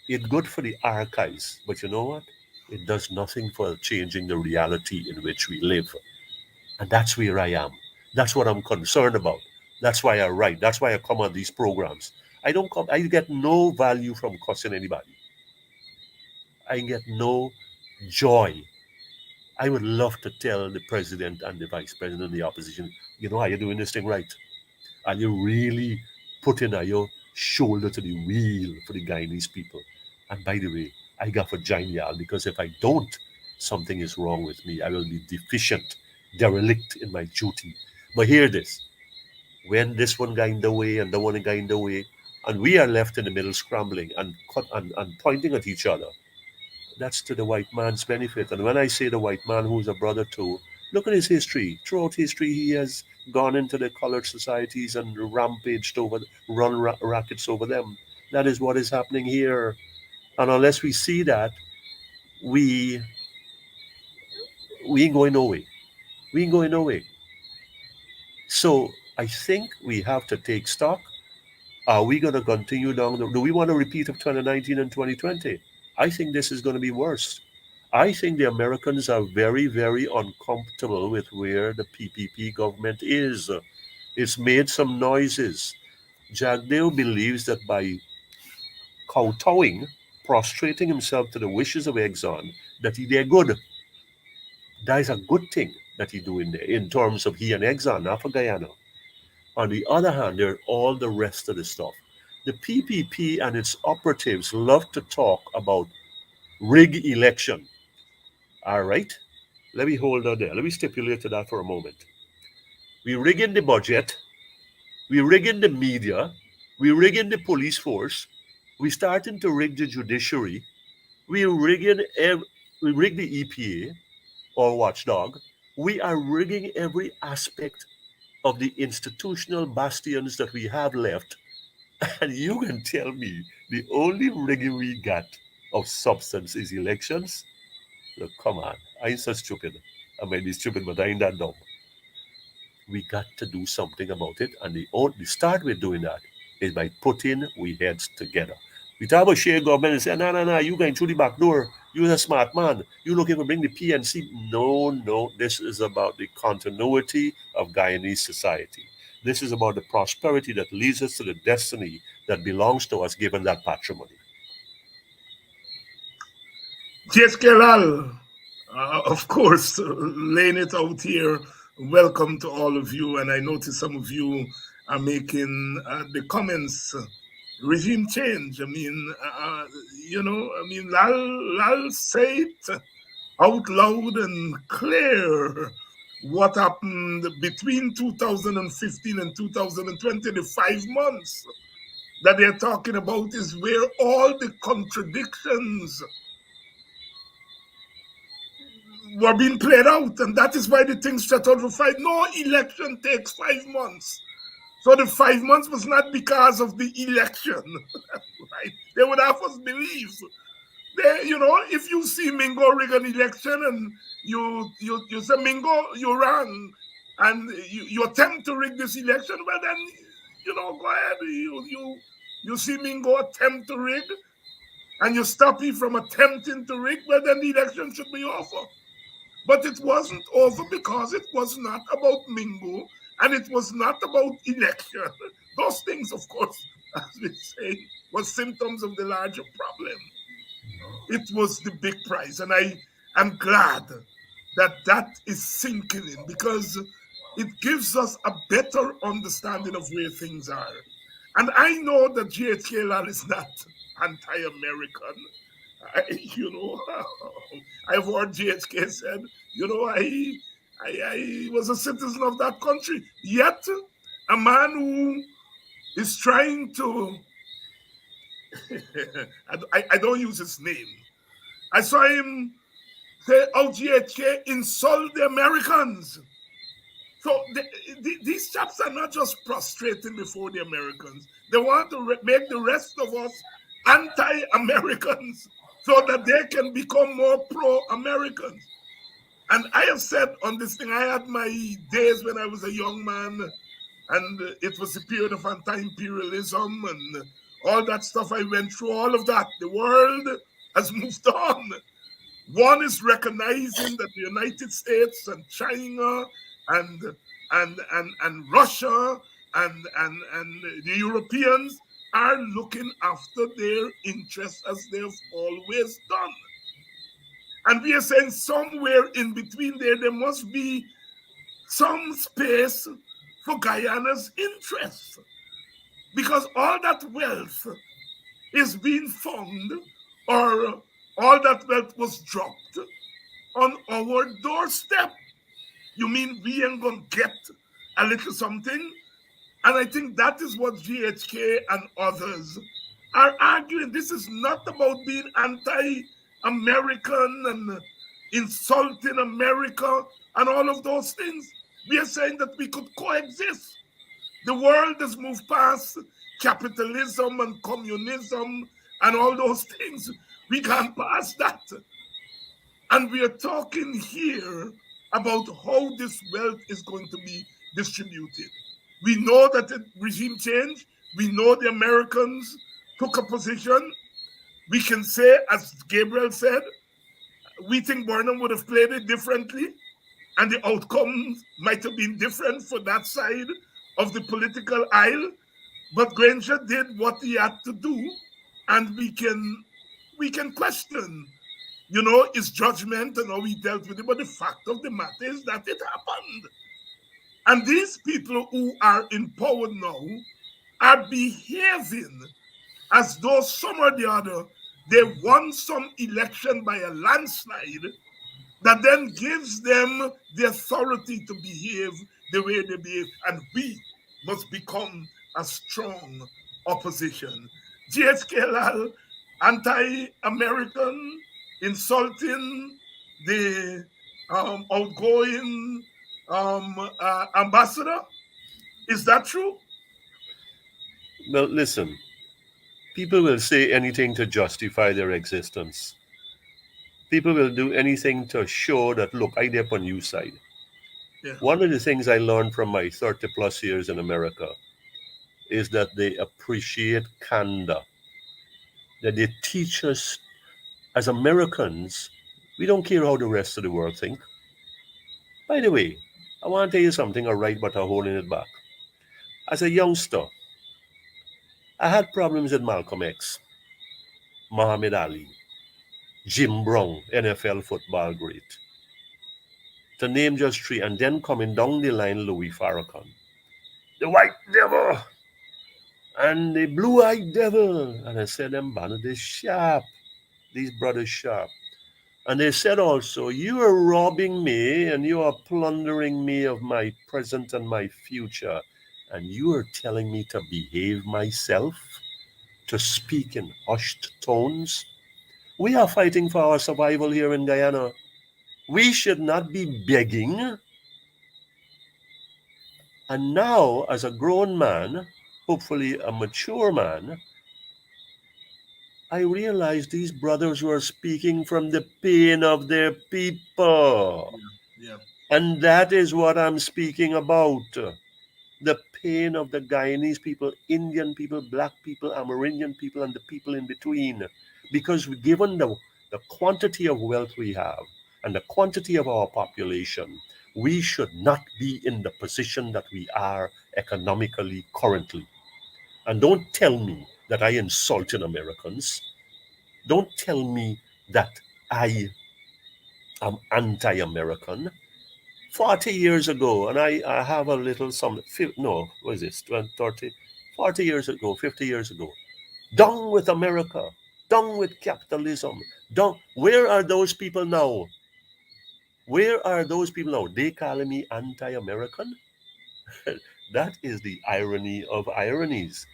It's good for the archives. But you know what? It does nothing for changing the reality in which we live. And that's where I am. That's what I'm concerned about. That's why I write. That's why I come on these programs. I get no value from cussing anybody. I get no joy. I would love to tell the president and the vice president and the opposition, are you doing this thing right? Are you really putting your shoulder to the wheel for the Guyanese people? And by the way, I got for join y'all because if I don't, something is wrong with me. I will be deficient, derelict in my duty. But hear this. When this one guy in the way and the one guy in the way, and we are left in the middle scrambling and pointing at each other, that's to the white man's benefit. And when I say the white man who's a brother too, look at his history. Throughout history, he has gone into the colored societies and run rackets over them. That is what is happening here. And unless we see that, we ain't going nowhere. We ain't going nowhere. So I think we have to take stock. Are we going to continue down? Do we want a repeat of 2019 and 2020? I think this is going to be worse. I think the Americans are very, very uncomfortable with where the PPP government is. It's made some noises. Jagdeo believes that by kowtowing, prostrating himself to the wishes of Exxon, that they're good. That is a good thing that he doing there in terms of he an exile, not for Guyana. On the other hand, there are all the rest of the stuff. The PPP and its operatives love to talk about rig election. All right, let me hold on there. Let me stipulate to that for a moment. We rig in the budget, we rig in the media, we rig in the police force, we starting to rig the judiciary, we rig in we rig the EPA or watchdog. We are rigging every aspect of the institutional bastions that we have left. And you can tell me the only rigging we got of substance is elections? Look, come on. I ain't so stupid. I may be stupid, but I ain't that dumb. We got to do something about it. And the start with doing that is by putting we heads together. We talk about share government and say, no, you going through the back door. You're a smart man. You looking to bring the PNC. No, this is about the continuity of Guyanese society. This is about the prosperity that leads us to the destiny that belongs to us given that patrimony.
GHK Lall, of course, laying it out here. Welcome to all of you. And I notice some of you are making the comments, regime change. I mean, Lal say it out loud and clear. What happened between 2015 and 2020, the 5 months that they're talking about is where all the contradictions were being played out, and that is why the thing set out for 5. No election takes 5 months. So the 5 months was not because of the election, right? They would have us believe. If you see Mingo rig an election and you say, Mingo, you ran, and you attempt to rig this election, well then, go ahead. You see Mingo attempt to rig, and you stop him from attempting to rig, well then the election should be over. But it wasn't over because it was not about Mingo and it was not about election. Those things, of course, as we say, were symptoms of the larger problem. It was the big prize. And I am glad that is sinking in because it gives us a better understanding of where things are. And I know that GHK Lall is not anti-American. I've heard GHK said, I was a citizen of that country. Yet, a man who is trying to, I don't use his name. I saw him say, GHK insult the Americans. So these chaps are not just prostrating before the Americans. They want to make the rest of us anti-Americans so that they can become more pro-Americans. And I have said on this thing, I had my days when I was a young man, and it was a period of anti-imperialism and all that stuff I went through, all of that. The world has moved on. One is recognizing that the United States and China and Russia and the Europeans are looking after their interests as they've always done. And we are saying somewhere in between there must be some space for Guyana's interests. Because all that wealth is being found, or all that wealth was dropped on our doorstep. You mean we ain't gonna get a little something? And I think that is what GHK and others are arguing. This is not about being anti-American and insulting America and all of those things. We are saying that we could coexist. The world has moved past capitalism and communism and all those things. We can't pass that. And we are talking here about how this wealth is going to be distributed. We know that the regime change. We know the Americans took a position. We can say, as Gabriel said, we think Burnham would have played it differently, and the outcomes might have been different for that side of the political aisle. But Granger did what he had to do, and we can question his judgment and how he dealt with it. But the fact of the matter is that it happened. And these people who are in power now are behaving as though some or the other they won some election by a landslide that then gives them the authority to behave the way they behave. And we must become a strong opposition. GHK Lall, anti-American, insulting the outgoing ambassador. Is that true?
Well, listen, people will say anything to justify their existence. People will do anything to show that, look, I dip on your side.
Yeah.
One of the things I learned from my 30 plus years in America is that they appreciate candor, that they teach us as Americans, we don't care how the rest of the world think. By the way, I want to tell you something, all right, but I'm holding it back. As a youngster, I had problems with Malcolm X, Muhammad Ali, Jim Brown, NFL football great, to name just three, and then coming down the line, Louis Farrakhan, the white devil, and the blue-eyed devil. And I said, them banners, they sharp, these brothers sharp. And they said also, you are robbing me and you are plundering me of my present and my future. And you are telling me to behave myself, to speak in hushed tones. We are fighting for our survival here in Guyana. We should not be begging. And now, as a grown man, hopefully a mature man, I realized these brothers were speaking from the pain of their people.
Yeah.
And that is what I'm speaking about. The pain of the Guyanese people, Indian people, black people, Amerindian people, and the people in between. Because given the quantity of wealth we have and the quantity of our population, we should not be in the position that we are economically currently. And don't tell me that I insulted Americans. Don't tell me that I am anti-American. 40 years ago, and I have a little some, no, what is this, 20, 30, 40 years ago, 50 years ago. Down with America, down with capitalism, down. Where are those people now? Where are those people now? They calling me anti-American? That is the irony of ironies.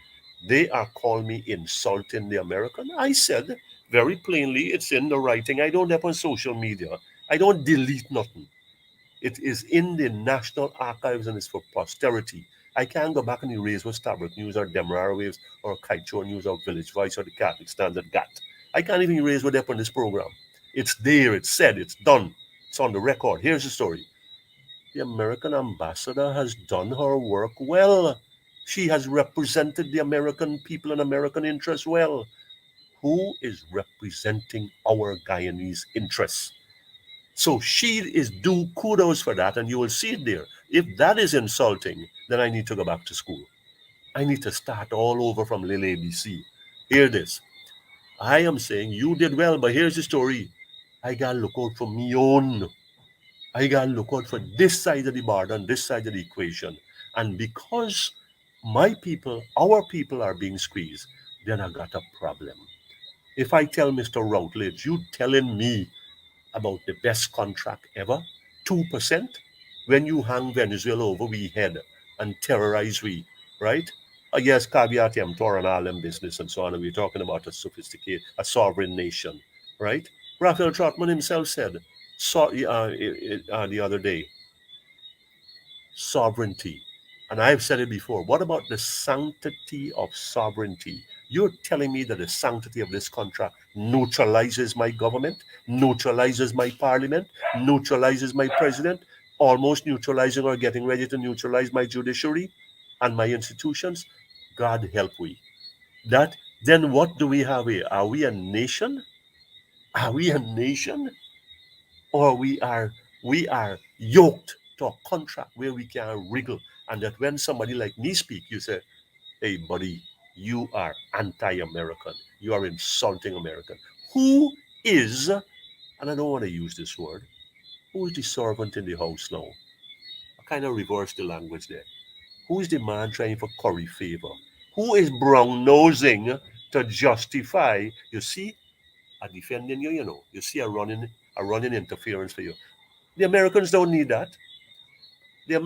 They are calling me insulting the American. I said very plainly, it's in the writing. I don't have on social media. I don't delete nothing. It is in the National Archives and it's for posterity. I can't go back and erase what Starbuck News or Demerara Waves or Kaichor News or Village Voice or the Catholic Standard got. I can't even erase what happened on this program. It's there, it's said, it's done. It's on the record. Here's the story. The American ambassador has done her work well. She has represented the American people and American interests well. Who is representing our Guyanese interests? So she is due kudos for that, and you will see it there. If that is insulting, then I need to go back to school. I need to start all over from Lil ABC. Hear this. I am saying you did well, but here's the story. I gotta look out for me own. I gotta look out for this side of the border and this side of the equation. And because my people, our people are being squeezed, then I got a problem. If I tell Mr. Routledge, you telling me about the best contract ever, 2%, when you hang Venezuela over we head and terrorize we, right? Yes, caveat emptor and all them business and so on. And we're talking about a sophisticated, a sovereign nation, right? Raphael Trotman himself said the other day, sovereignty. And I've said it before. What about the sanctity of sovereignty? You're telling me that the sanctity of this contract neutralizes my government, neutralizes my parliament, neutralizes my president, almost neutralizing or getting ready to neutralize my judiciary and my institutions? God help we. That then what do we have here? Are we a nation? Are we a nation? Or we are yoked to a contract where we can wriggle, and that when somebody like me speak, you say, hey buddy, you are anti-American, you are insulting American. Who is and I don't want to use this word, who is the servant in the house now? I kind of reverse the language there. Who is the man trying for curry favor? Who is brown nosing to justify? You see, a defending you, you know. You see a running interference for you. The Americans don't need that.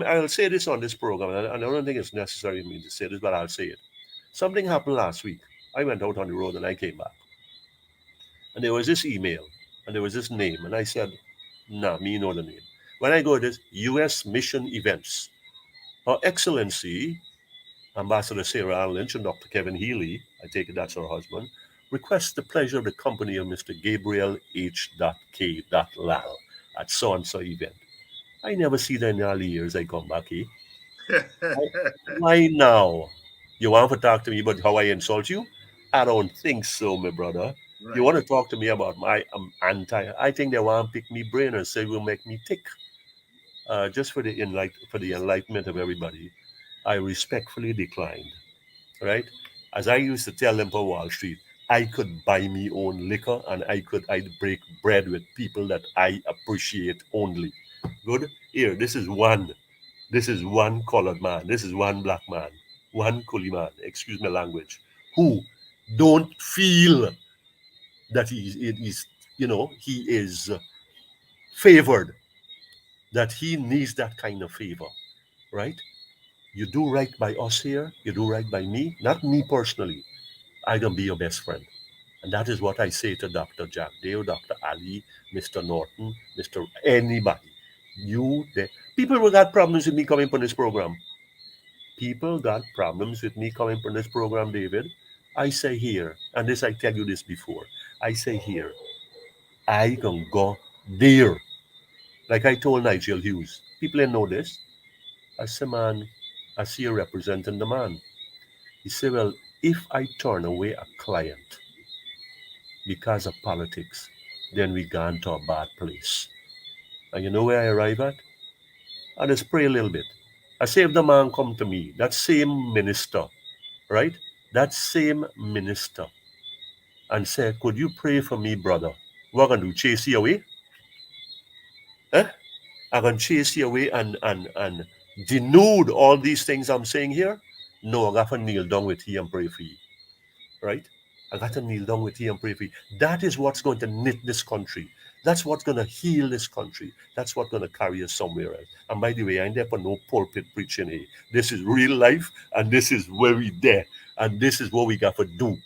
I'll say this on this program, and I don't think it's necessary for me to say this, but I'll say it. Something happened last week. I went out on the road and I came back. And there was this email and there was this name. And I said, nah, me know the name. When I go to this U.S. mission events, Her Excellency, Ambassador Sarah Ann Lynch and Dr. Kevin Healy, I take it that's her husband, request the pleasure of the company of Mr. Gabriel H.K. Lall at so-and-so event. I never see them in all the years I come back here. Why now? You want to talk to me about how I insult you? I don't think so, my brother. You
Right.
want to talk to me about my anti? I think they want to pick me brain and say will make me tick. Just for the enlightenment of everybody, I respectfully declined. Right? As I used to tell them for Wall Street, I could buy me own liquor and I'd break bread with people that I appreciate only. Good. Here, this is one colored man. This is one black man. One coolie man. Excuse my language. Who don't feel that he is favored, that he needs that kind of favor, right? You do right by us here. You do right by me. Not me personally. I can be your best friend. And that is what I say to Dr. Jack Dale, Dr. Ali, Mr. Norton, Mr. Anybody. People who got problems with me coming from this program. People got problems with me coming from this program, David. I say here, and this I tell you this before. I say here, I can go there. Like I told Nigel Hughes, people didn't know this. I said, man, I see you representing the man. He said, well, if I turn away a client because of politics, then we gone to a bad place. And you know where I arrive at? I just pray a little bit. I say if the man come to me, that same minister, right? That same minister, and say, could you pray for me, brother? What gonna do? Chase you away? Eh? I can chase you away and denude all these things I'm saying here? No, I got to kneel down with you and pray for you. Right? I got to kneel down with you and pray for you. That is what's going to knit this country. That's what's going to heal this country. That's what's going to carry us somewhere else. And by the way, I ain't there for no pulpit preaching here. This is real life, and this is where we there. And this is what we got to do.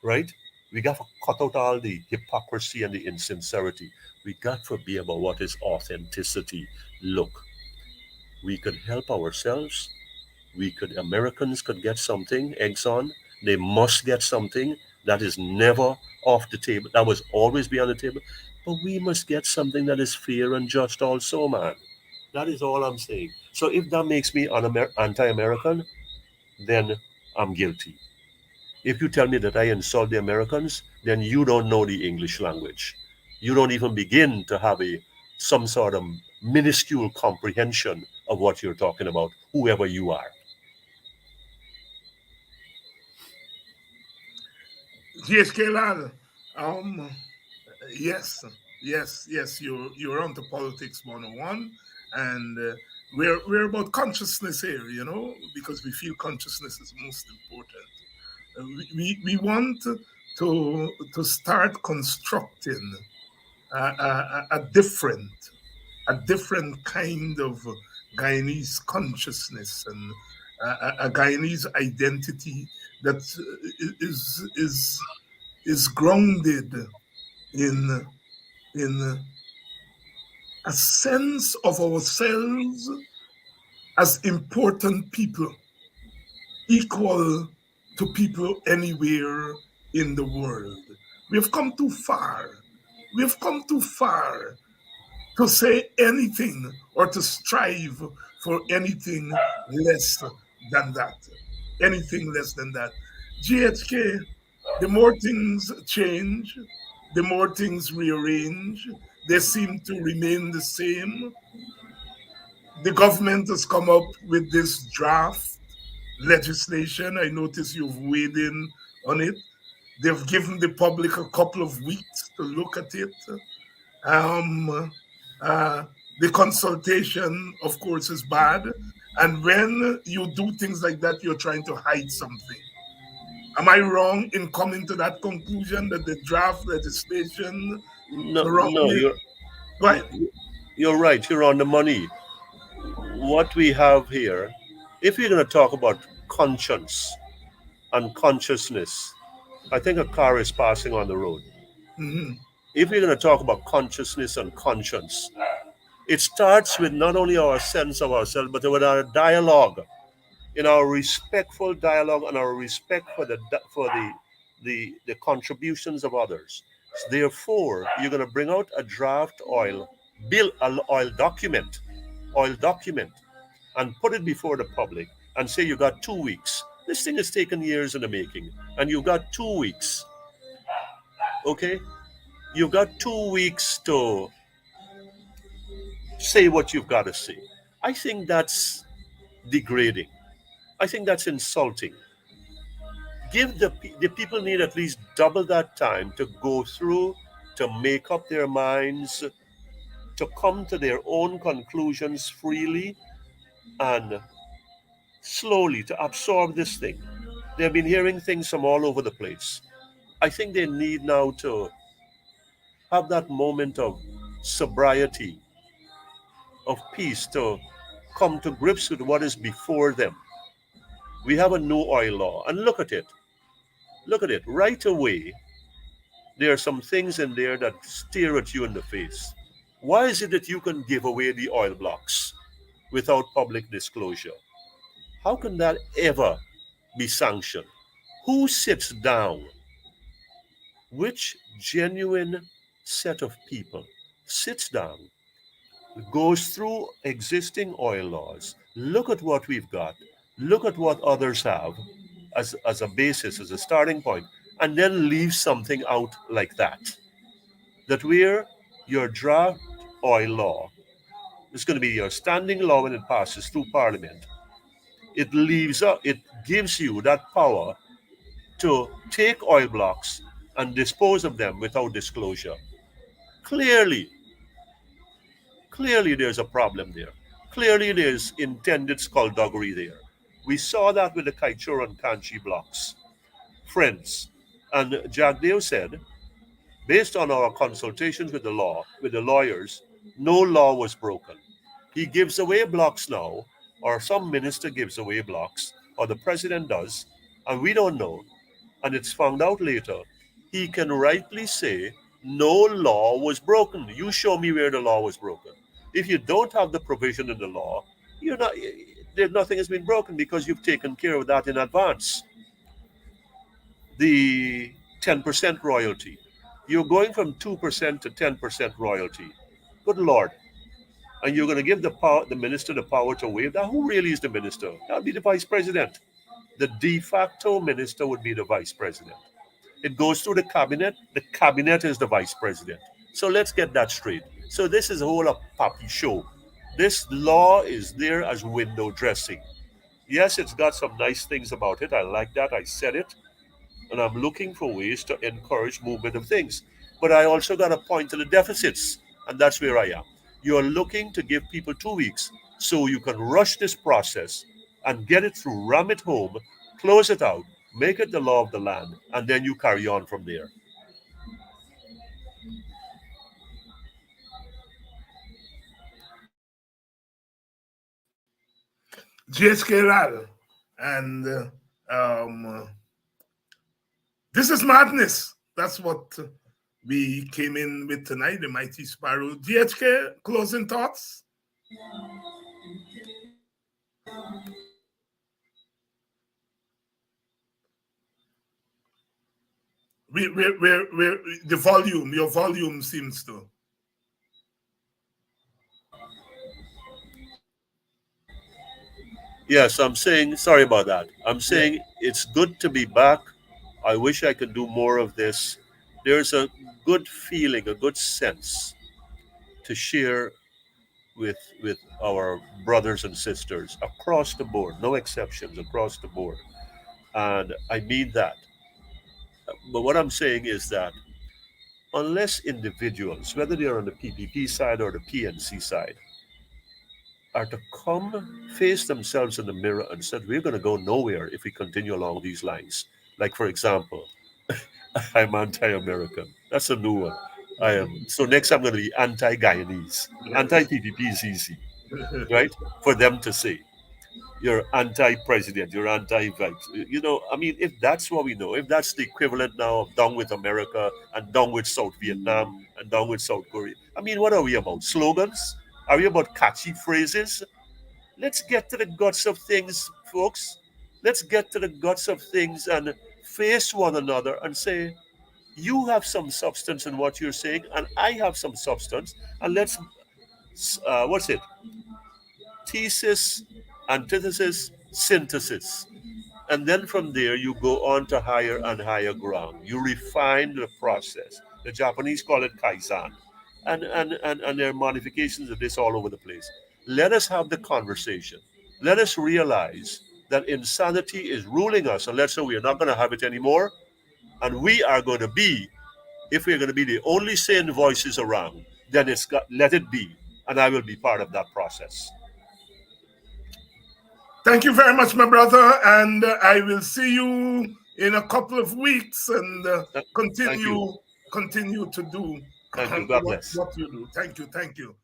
Right? We got to cut out all the hypocrisy and the insincerity. We got to be about what is authenticity. Look, we could help ourselves. Americans could get something, Exxon. They must get something. That is never off the table. That was always be on the table. But we must get something that is fair and just also, man. That is all I'm saying. So if that makes me anti-American, then I'm guilty. If you tell me that I insult the Americans, then you don't know the English language. You don't even begin to have some sort of minuscule comprehension of what you're talking about, whoever you are.
GHK Lall, yes, yes, you're on to politics 101, and we're about consciousness here, because we feel consciousness is most important. We want to start constructing a different kind of Guyanese consciousness and a Guyanese identity that is grounded in a sense of ourselves as important people, equal to people anywhere in the world. We've come too far. We've come too far to say anything or to strive for anything less than that. Anything less than that. GHK, the more things change, the more things rearrange. They seem to remain the same. The government has come up with this draft legislation. I notice you've weighed in on it. They've given the public a couple of weeks to look at it. Um, uh, the consultation, of course, is bad. And when you do things like that, you're trying to hide something. Am I wrong in coming to that conclusion that the draft legislation
No, no,
surrounding? Go ahead.
you're right. You're on the money. What we have here, if you're going to talk about conscience and consciousness, I think a car is passing on the road.
Mhm.
If we're going to talk about consciousness and conscience, it starts with not only our sense of ourselves, but with our dialogue, in our respectful dialogue and our respect for the contributions of others. Therefore, you're going to bring out a draft oil bill, an oil document, and put it before the public and say you got 2 weeks. This thing has taken years in the making, and you got 2 weeks. Okay, you've got 2 weeks to say what you've got to say. I think that's degrading. I think that's insulting. The people need at least double that time to go through, to make up their minds, to come to their own conclusions freely and slowly to absorb this thing. They've been hearing things from all over the place. I think they need now to have that moment of sobriety, of peace, to come to grips with what is before them. We have a new oil law, and look at it. Look at it. Right away, there are some things in there that stare at you in the face. Why is it that you can give away the oil blocks without public disclosure? How can that ever be sanctioned? Who sits down? Which genuine set of people sits down, goes through existing oil laws, look at what we've got, look at what others have as a basis, as a starting point, and then leave something out like that? That where your draft oil law is going to be your standing law when it passes through Parliament, it gives you that power to take oil blocks and dispose of them without disclosure. Clearly, clearly there's a problem there. Clearly there's intended skullduggery there. We saw that with the Kaichur and Kanchi blocks. Friends, and Jack Dale said, based on our consultations with the lawyers, no law was broken. He gives away blocks now, or some minister gives away blocks, or the president does, and we don't know, and it's found out later. He can rightly say, no law was broken. You show me where the law was broken. If you don't have the provision in the law, you're not there, nothing has been broken because you've taken care of that in advance. The 10% royalty. You're going from 2% to 10% royalty. Good Lord. And you're going to give the minister the power to waive that? Who really is the minister? That'll be the vice president. The de facto minister would be the vice president. It goes through the cabinet. The cabinet is the vice president. So let's get that straight. So this is a whole puppy show. This law is there as window dressing. Yes, it's got some nice things about it. I like that. I said it. And I'm looking for ways to encourage movement of things. But I also got to point to the deficits, and that's where I am. You're looking to give people 2 weeks so you can rush this process and get it through, ram it home, close it out, make it the law of the land, and then you carry on from there.
GHK Lall. And um, this is madness. That's what we came in with tonight, the Mighty Sparrow. GHK, closing thoughts? The volume, your volume seems to.
Yes, I'm saying, sorry about that. I'm saying it's good to be back. I wish I could do more of this. There's a good feeling, a good sense to share with our brothers and sisters across the board, no exceptions, across the board. And I mean that. But what I'm saying is that unless individuals, whether they are on the PPP side or the PNC side, are to come face themselves in the mirror and said, we're going to go nowhere if we continue along these lines. Like, for example, I'm anti-American. That's a new one. I am. So next I'm going to be anti-Guyanese. Anti-PPP is easy, right? For them to say. You're anti-president, you're anti-vax. You know, I mean, if that's what we know, if that's the equivalent now of down with America and down with South Vietnam and down with South Korea, I mean, what are we about? Slogans? Are we about catchy phrases? Let's get to the guts of things, folks. Let's get to the guts of things and face one another and say, you have some substance in what you're saying, and I have some substance, and let's, what's it? Thesis, antithesis, synthesis. And then from there, you go on to higher and higher ground. You refine the process. The Japanese call it kaizen. And there are modifications of this all over the place. Let us have the conversation. Let us realize that insanity is ruling us, and let's say we are not going to have it anymore. And we are going to be, if we're going to be the only sane voices around, then let it be. And I will be part of that process.
Thank you very much, my brother, and I will see you in a couple of weeks and continue to do what you do. Thank you.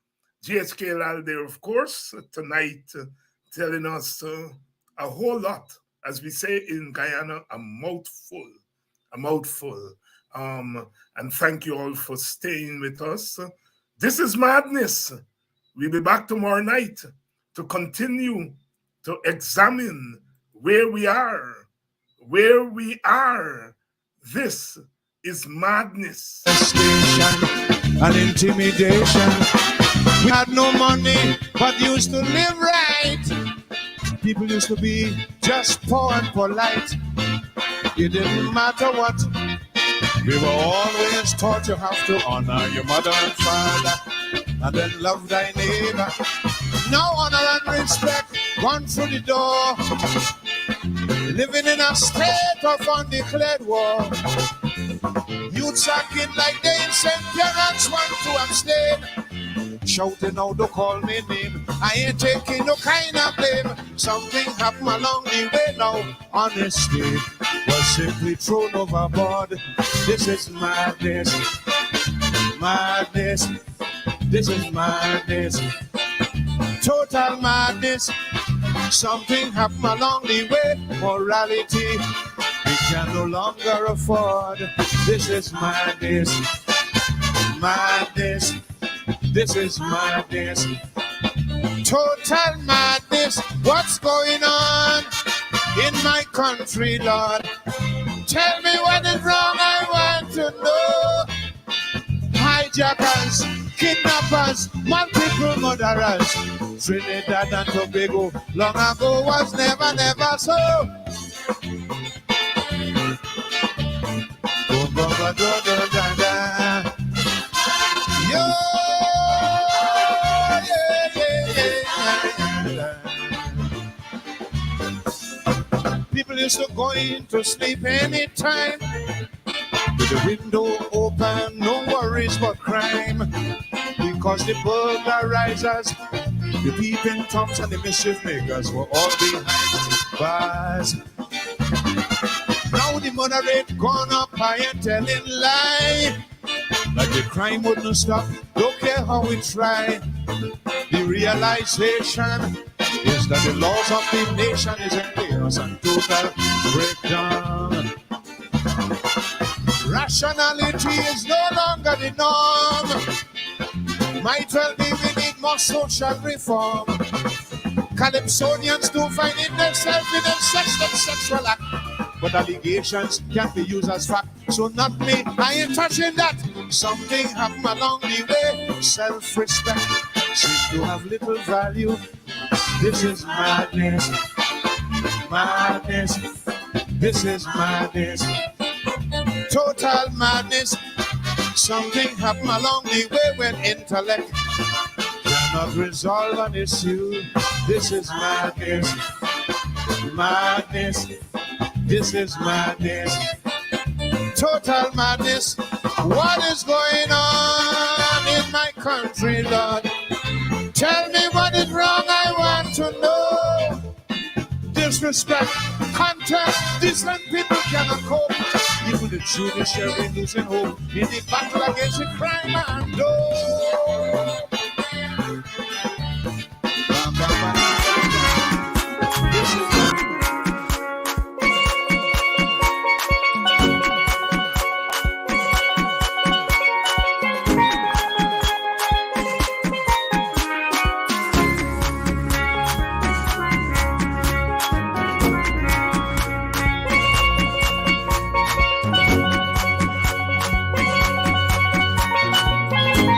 GHK Lall there, of course, tonight telling us a whole lot, as we say in Guyana, a mouthful. And thank you all for staying with us. This is Madness. We'll be back tomorrow night to continue to examine where we are. This is Madness.
And intimidation. We had no money, but used to live right. People used to be just poor and polite. It didn't matter what. We were always taught you have to honor your mother and father, and then love thy neighbor. Now honor and respect run through the door. Living in a state of undeclared war. Youths acting like they insane parents want to abstain. Shouting out, don't call me name. I ain't taking no kind of blame. Something happened along the way now. Honesty was simply thrown overboard. This is madness. Madness. This is madness. Total madness. Something happened along the way. Morality we can no longer afford. This is madness. Madness. This is madness. Total madness. What's going on in my country, Lord? Tell me what is wrong, I want to know. Hijackers, kidnappers, multiple murderers. Trinidad and Tobago long ago was never so. Yo, people used to go in to sleep anytime with the window open, no worries about crime, because the burglarizers, the peeping toms and the mischief makers were all behind bars. Now the murder rate gone up, I ain't telling lie. Like the crime wouldn't stop, don't care how we try. The realization is that the laws of the nation is in chaos and total breakdown. Rationality is no longer the norm. Might well be we need more social reform. Calypsonians do find it themselves in them sexual act, but allegations can't be used as fact. So not me, I ain't touching that. Something happened along the way. Self-respect seems to have little value. This is madness. Madness. This is madness. Total madness. Something happened along the way when intellect cannot resolve an issue. This is madness. Madness. This is madness. Total madness. What is going on in my country, Lord? Tell me what is wrong, I want to know. Disrespect, contempt, decent people cannot cope. Even the judiciary losing hope in the battle against the crime and law.